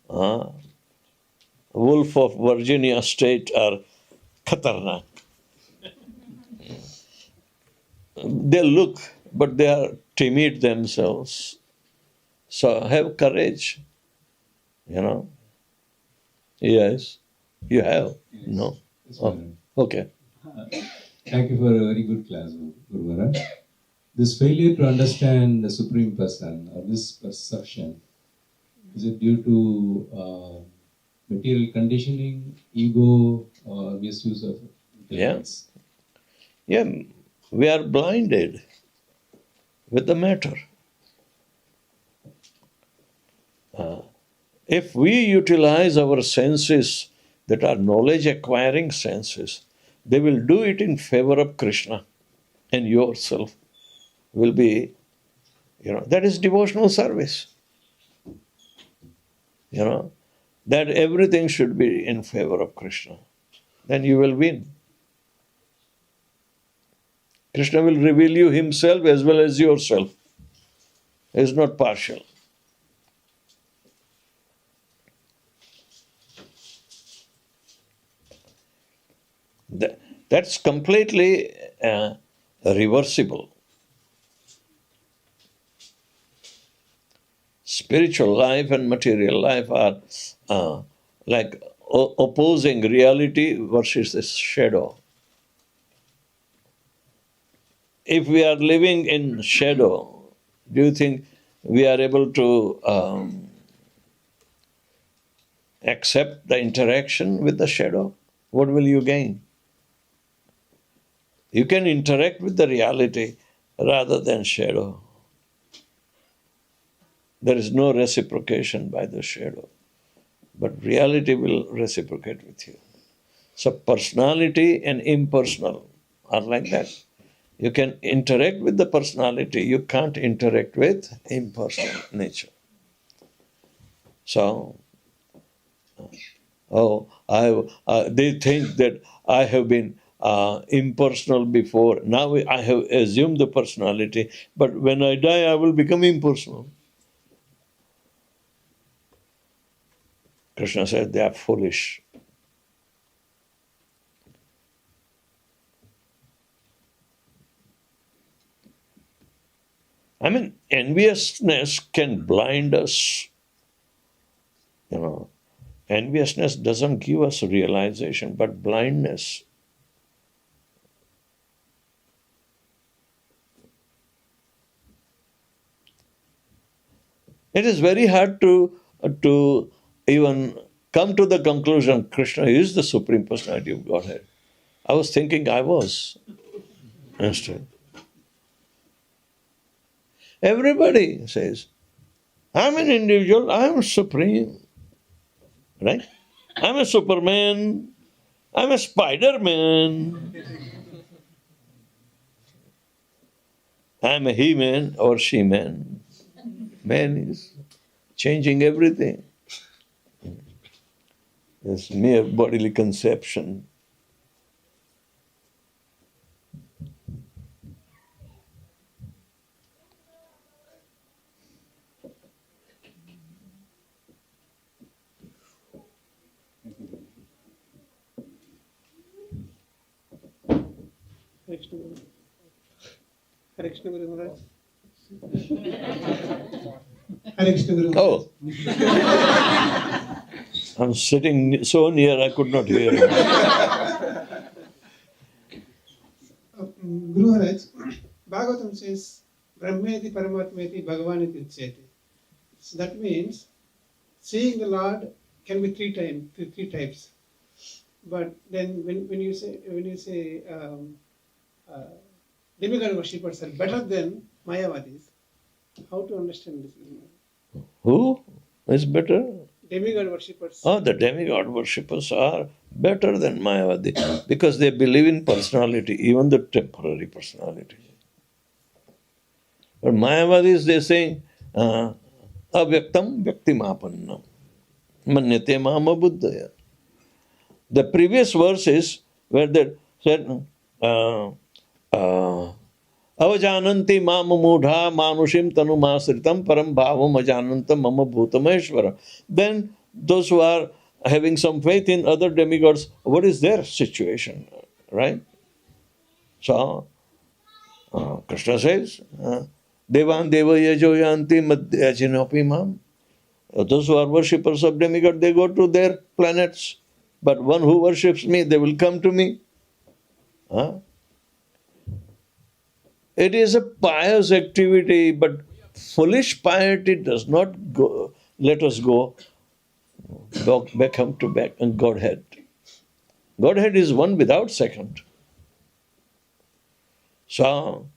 Wolf of Virginia state are khatarnak. They look, but they are timid themselves. So have courage, Yes, you have. Yes. No? Yes, Oh, Maharaj. okay. Thank you for a very good class, Guru Maharaj. This failure to understand the Supreme Person or this perception, is it due to material conditioning, ego, or misuse of intelligence? Yeah, we are blinded with the matter. If we utilize our senses that are knowledge-acquiring senses, they will do it in favor of Krishna, and yourself will be, that is devotional service. That everything should be in favor of Krishna. Then you will win. Krishna will reveal you himself as well as yourself. is not partial. That's completely reversible. Spiritual life and material life are like opposing reality versus the shadow. If we are living in shadow, do you think we are able to accept the interaction with the shadow? What will you gain? You can interact with the reality rather than shadow. There is no reciprocation by the shadow, but reality will reciprocate with you. So personality and impersonal are like that. You can interact with the personality, you can't interact with impersonal nature. So, they think that I have been impersonal before. Now I have assumed the personality, but when I die, I will become impersonal. Krishna said they are foolish. I mean, enviousness can blind us. Enviousness doesn't give us realization, but blindness. It is very hard to even come to the conclusion Krishna is the Supreme Personality of Godhead. I was thinking I was. Instead. Everybody says, I'm an individual, I'm supreme. Right? I'm a Superman, I'm a Spider-Man, I'm a he-man or she-man. Man is changing everything. It's mere bodily conception. Hare Krishna Guru Maharaj. Hare Krishna Guru Maharaj. Oh. I'm sitting so near I could not hear him. Guru Maharaj, Bhagavatam says, Brahmeti Paramatmeti Bhagavaniti Ucheti. So that means seeing the Lord can be three types. But then when you say demigod worshippers are better than Mayavadis, how to understand this? Who is better? Demigod worshippers. Oh, the demigod worshippers are better than Mayavadi because they believe in personality, even the temporary personality. But Mayavadis, they say, avyaktam vyaktimapannam manyate mama buddhaya. The previous verses where they said, avajananti mama mudha manushim tanu masritam param bhavam ajanantam mama bhutameshvara. Then those who are having some faith in other demigods, what is their situation? Right? So, Krishna says, Devan deva yajoyanti madhyajinopi mam. Those who are worshippers of demigod, they go to their planets. But one who worships me, they will come to me. It is a pious activity, but foolish piety does not let us go back to back and Godhead. Godhead is one without second. So,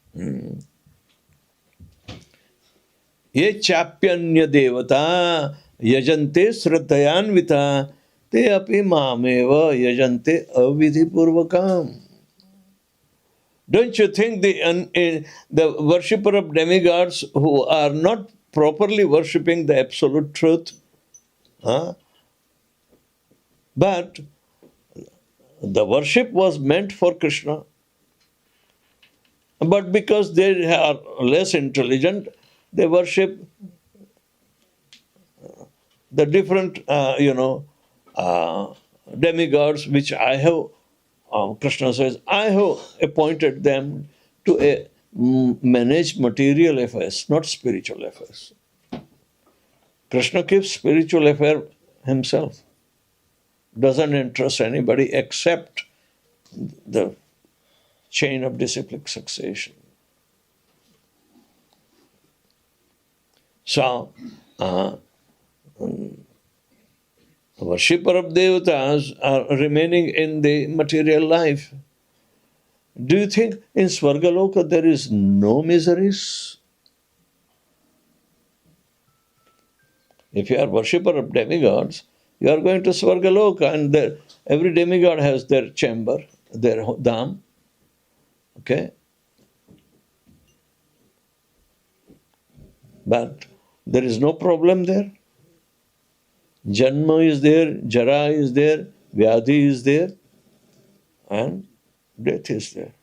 ye chapyanya devata yajante sraddhayanvita te api mameva yajante avidhi purvakam. Don't you think the worshipper of demigods who are not properly worshipping the absolute truth, but the worship was meant for Krishna, but because they are less intelligent, they worship the different, demigods which I have, Krishna says, I have appointed them to manage material affairs, not spiritual affairs. Krishna keeps spiritual affair himself. Doesn't entrust anybody except the chain of disciplic succession. So, worshipper of devatas are remaining in the material life. Do you think in Swargaloka there is no miseries? If you are worshipper of demigods, you are going to Swargaloka, and every demigod has their chamber, their dham. Okay? But there is no problem there. Janma is there, Jara is there, Vyadhi is there, and death is there.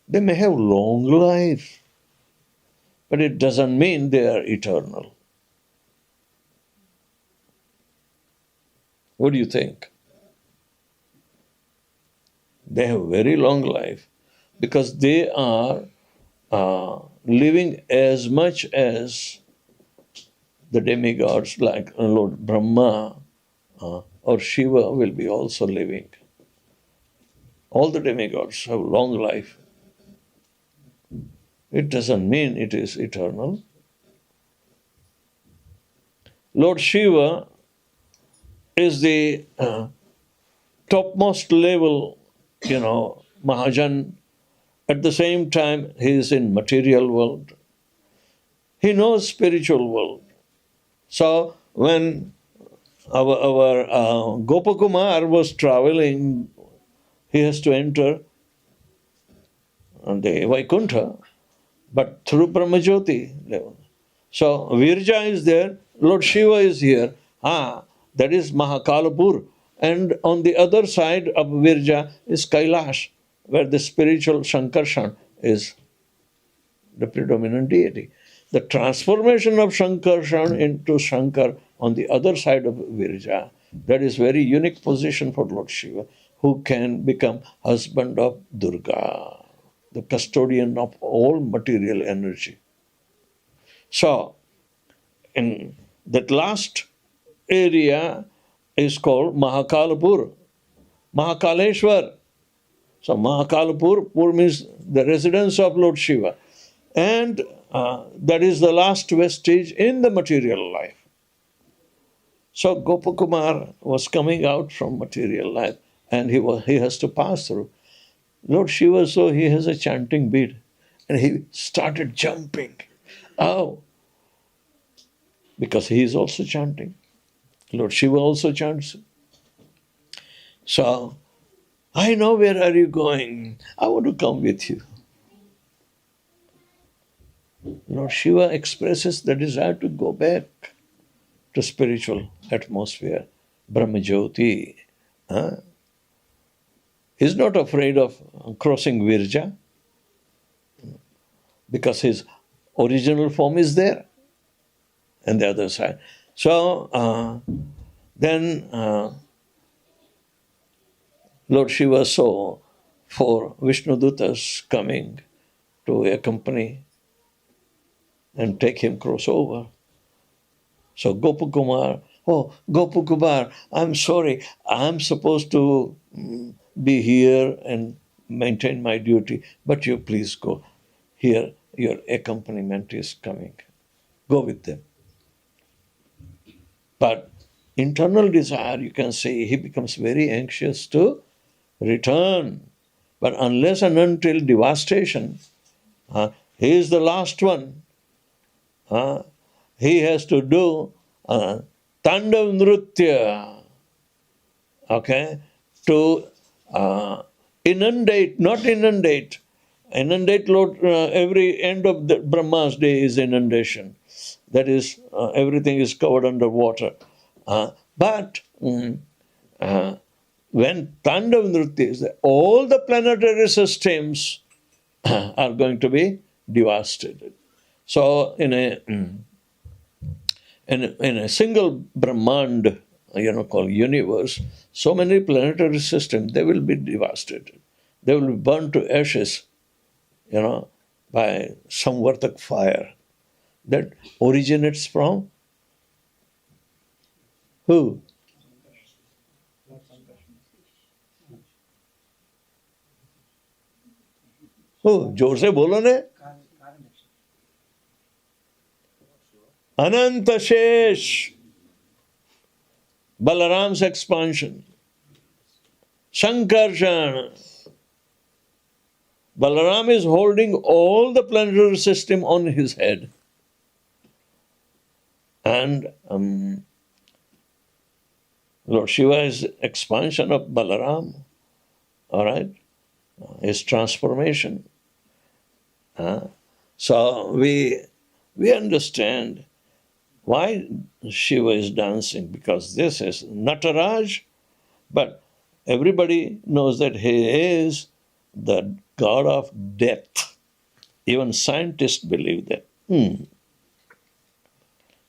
They may have long life, but it doesn't mean they are eternal. What do you think? They have very long life because they are living as much as the demigods like Lord Brahma or Shiva will be also living. All the demigods have long life. It doesn't mean it is eternal. Lord Shiva is the topmost level, Mahajan. At the same time, he is in material world. He knows spiritual world. So when our Gopakumar was traveling, he has to enter the Vaikuntha, but through Brahmajyoti level. So Virja is there, Lord Shiva is here. That is Mahakalapur. And on the other side of Virja is Kailash, where the spiritual Shankarshan is the predominant deity. The transformation of Shankarshan into Shankar on the other side of Virja, that is very unique position for Lord Shiva, who can become husband of Durga, the custodian of all material energy. So, in that last area is called Mahakalapur, Mahakaleshwar. So Mahakalapur, Pur means the residence of Lord Shiva. And that is the last vestige in the material life. So Gopakumar was coming out from material life and he has to pass through. Lord Shiva saw he has a chanting bead and he started jumping. Oh, because he is also chanting. Lord Shiva also chants. So, I know where are you going. I want to come with you. Lord Shiva expresses the desire to go back to spiritual atmosphere, Brahmajyoti. He's not afraid of crossing Virja because his original form is there on the other side. So then Lord Shiva saw 4 Vishnudutas coming to accompany and take him crossover. So Gopakumar, I'm sorry, I'm supposed to be here and maintain my duty, but you please go. Here, your accompaniment is coming. Go with them. But internal desire, you can say, he becomes very anxious to return. But unless and until devastation, he is the last one. He has to do Tandav Nritya, to inundate, not inundate. Inundate, Lord, every end of the Brahma's day is inundation. That is, everything is covered under water. But when Tandav Nritya is there, all the planetary systems are going to be devastated. So in a single Brahmand, called universe, so many planetary systems, they will be devastated. They will be burned to ashes, by Samvartak fire that originates from who? Who? जोर से बोलो ने. Ananta Shesh, Balaram's expansion. Sankarshan. Balaram is holding all the planetary system on his head. And Lord Shiva is expansion of Balaram. All right? His transformation. So we understand why Shiva is dancing, because this is Nataraj, but everybody knows that he is the god of death. Even scientists believe that.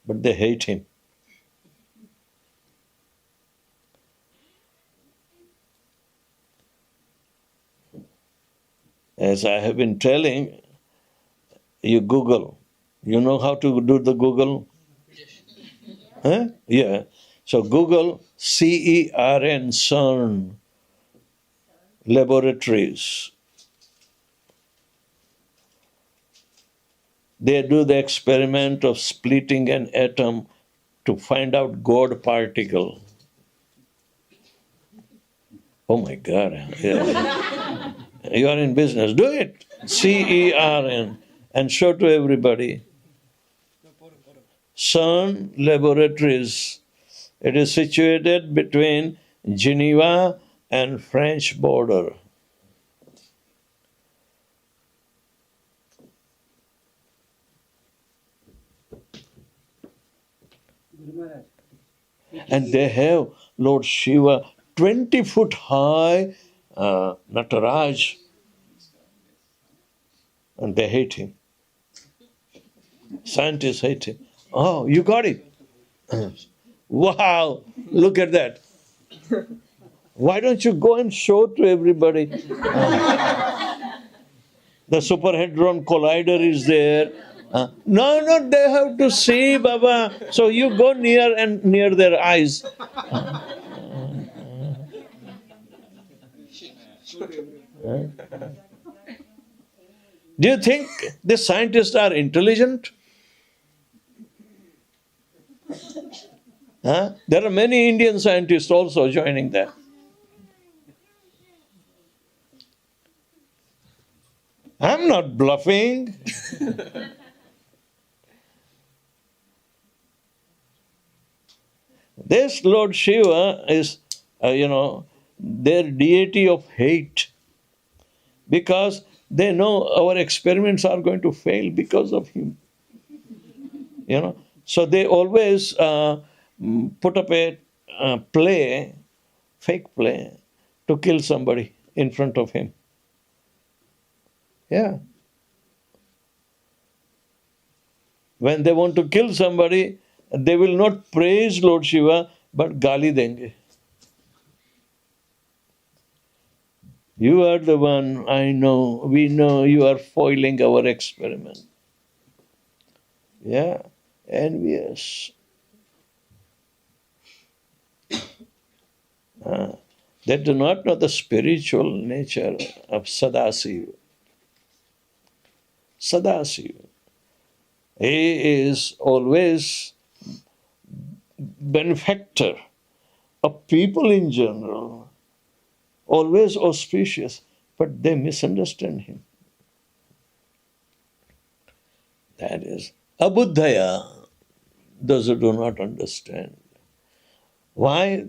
But they hate him. As I have been telling, you Google. You know how to do the Google? Huh? Yeah. So Google CERN, CERN laboratories. They do the experiment of splitting an atom to find out God particle. Oh my God. Yeah. You are in business. Do it. CERN. And show to everybody. CERN laboratories. It is situated between Geneva and French border. And they have Lord Shiva 20-foot high Nataraj. And they hate him. Scientists hate him. Oh, you got it. Wow, look at that. Why don't you go and show to everybody? The Super Hadron Collider is there. No, they have to see, Baba. So you go near their eyes. Do you think the scientists are intelligent? There are many Indian scientists also joining that. I'm not bluffing. This Lord Shiva is, their deity of hate, because they know our experiments are going to fail because of him. So they always put up a play, fake play, to kill somebody in front of him. Yeah. When they want to kill somebody, they will not praise Lord Shiva, but gali denge. You are the one, I know, we know you are foiling our experiment. Yeah, envious. They do not know the spiritual nature of Sadasiva. Sadasiva. He is always benefactor of people in general, always auspicious, but they misunderstand him. That is abuddhaya, those who do not understand. Why?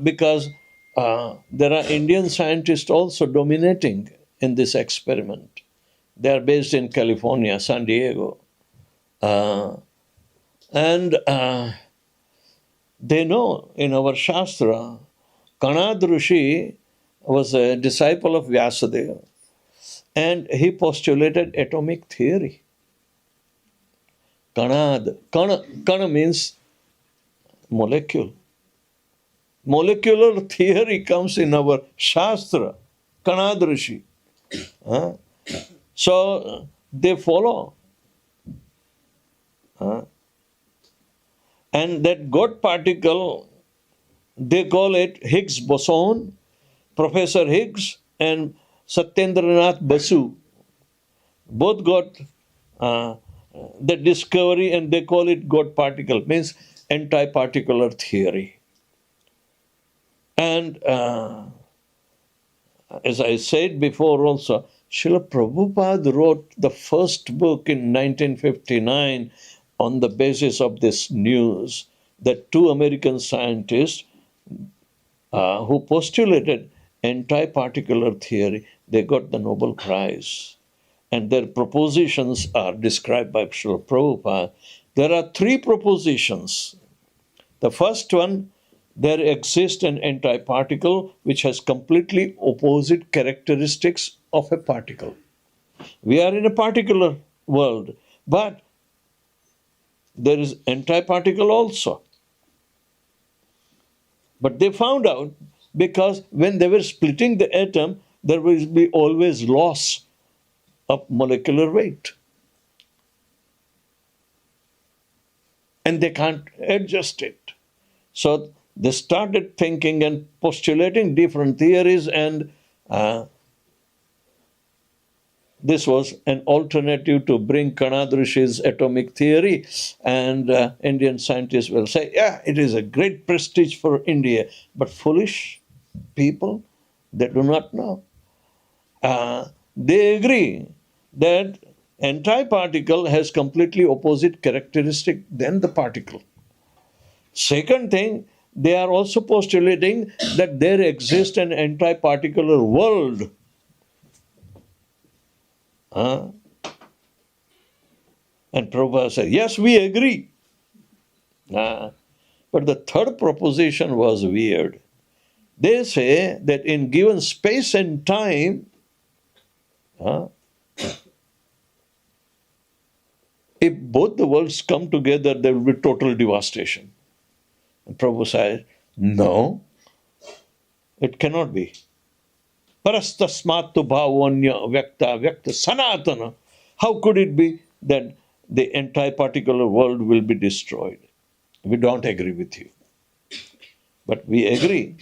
Because there are Indian scientists also dominating in this experiment. They are based in California, San Diego. And they know in our Shastra, Kanad Rishi was a disciple of Vyasadeva, and he postulated atomic theory. Kana means molecule. Molecular theory comes in our Shastra, Kanadrishi. So they follow. And that God particle, they call it Higgs boson. Professor Higgs and Satyendranath Basu both got the discovery, and they call it God particle, means antiparticular theory. And as I said before also, Srila Prabhupada wrote the first book in 1959 on the basis of this news that two American scientists who postulated antiparticular theory, they got the Nobel Prize. And their propositions are described by Srila Prabhupada. There are three propositions. The first one, there exists an antiparticle which has completely opposite characteristics of a particle. We are in a particular world, but there is antiparticle also. But they found out because when they were splitting the atom, there will be always loss of molecular weight. And they can't adjust it. So they started thinking and postulating different theories, and this was an alternative to bring Kanadrishi's atomic theory. And Indian scientists will say, yeah, it is a great prestige for India. But foolish people, they do not know. They agree that antiparticle has completely opposite characteristic than the particle. Second thing, they are also postulating that there exists an antiparticular world. And Prabhupada said, yes, we agree. But the third proposition was weird. They say that in given space and time, if both the worlds come together, there will be total devastation. And Prabhupada said, no, it cannot be. Parastasmatu bhavanya vyakta vyakta sanatana. How could it be that the antiparticular world will be destroyed? We don't agree with you. But we agree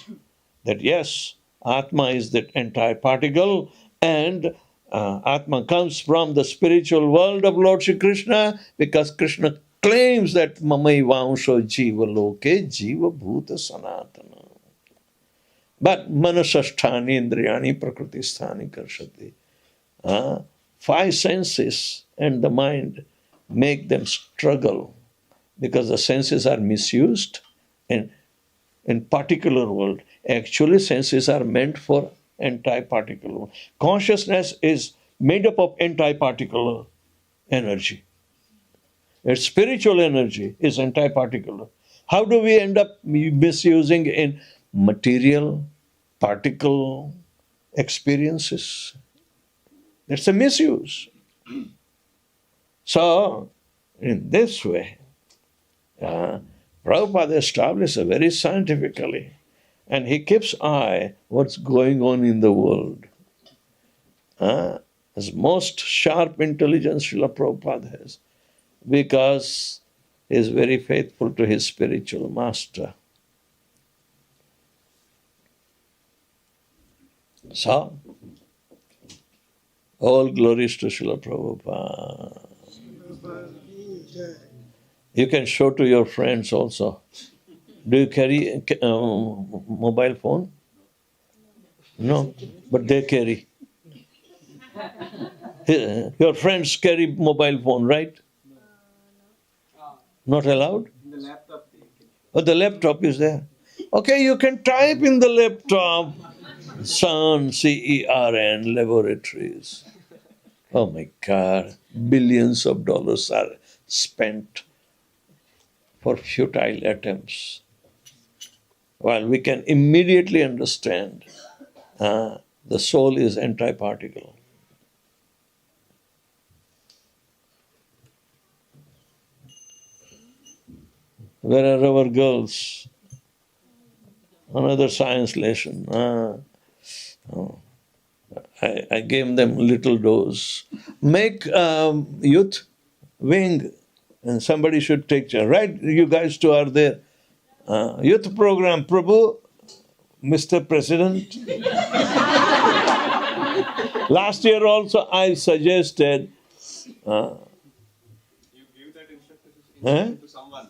that yes, Atma is that antiparticle, and Atma comes from the spiritual world of Lord Shri Krishna, because Krishna claims that Mamaivansho Jiva Loke Jiva Bhuta Sanatana. But Manasasthani Indriyani Prakriti Sthani Karshati. Five senses and the mind make them struggle because the senses are misused in particular world. Actually, senses are meant for antiparticular world. Consciousness is made up of antiparticular energy. Its spiritual energy is antiparticular. How do we end up misusing in material, particle experiences? That's a misuse. So, in this way, Prabhupada established very scientifically, and he keeps eye what's going on in the world. As most sharp intelligence Srila Prabhupada has, because he is very faithful to his spiritual master. So, all glories to Srila Prabhupada. You can show to your friends also. Do you carry mobile phone? No, but they carry. Your friends carry mobile phone, right? Not allowed? Oh, the laptop is there. Okay, you can type in the laptop, CERN, CERN laboratories. Oh my God, billions of dollars are spent for futile attempts. While we can immediately understand the soul is antiparticle. Where are our girls? Another science lesson. Oh. I gave them little dose. Make youth wing, and somebody should take charge. Right, you guys two are there. Youth program, Prabhu, Mr. President. Last year also I suggested. You give that instruction Huh? to someone.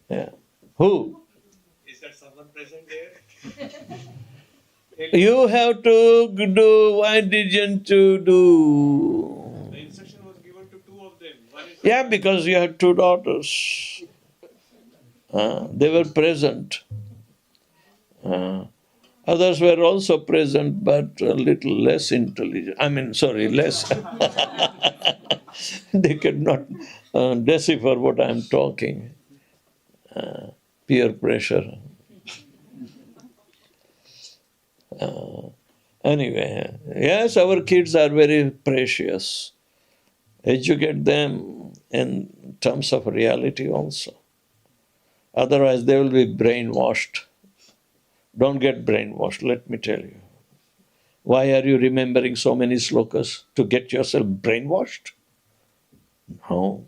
Yeah. Who? Is that someone present there? You have to do. Why didn't you do? The instruction was given to two of them. One is Yeah, because you had two daughters. They were present. Others were also present, but a little less intelligent. Less. They could not decipher what I'm talking. Peer pressure. Anyway, yes, our kids are very precious. Educate them in terms of reality also. Otherwise, they will be brainwashed. Don't get brainwashed, let me tell you. Why are you remembering so many slokas? To get yourself brainwashed? No.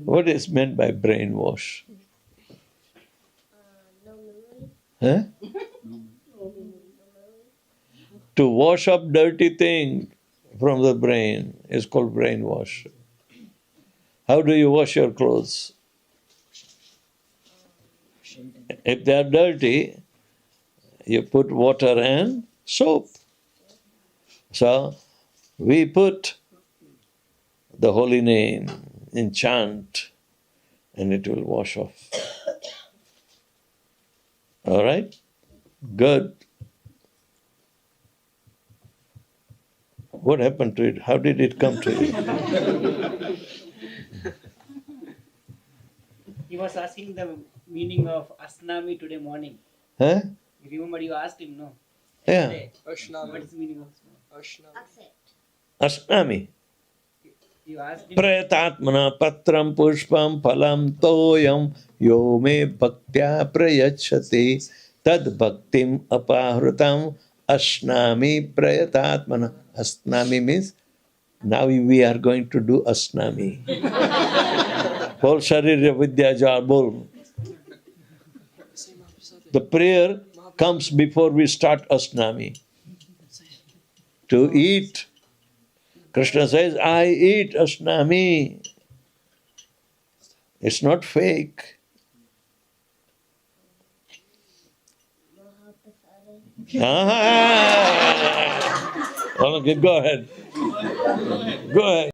What is meant by brainwash? Huh? To wash up dirty thing from the brain is called brainwash. How do you wash your clothes? If they are dirty, you put water and soap. So we put the holy name in chant and it will wash off. All right? Good. What happened to it? How did it come to you? He was asking the meaning of Asnami today morning. Huh? You remember you asked him, no? Yeah. Yesterday. What is the meaning of Asnami? Asnami. You asked him. Prayatatmana patram pushpam phalam toyam yo me bhaktya prayachati tad bhaktim apahrutam asnami prayatatmana. Asnami means now we are going to do asnami. Bol Sharirya Vidya Jal Bol. The prayer comes before we start asnami. To eat. Krishna says, I eat asnami. It's not fake. Okay, go ahead. Go ahead.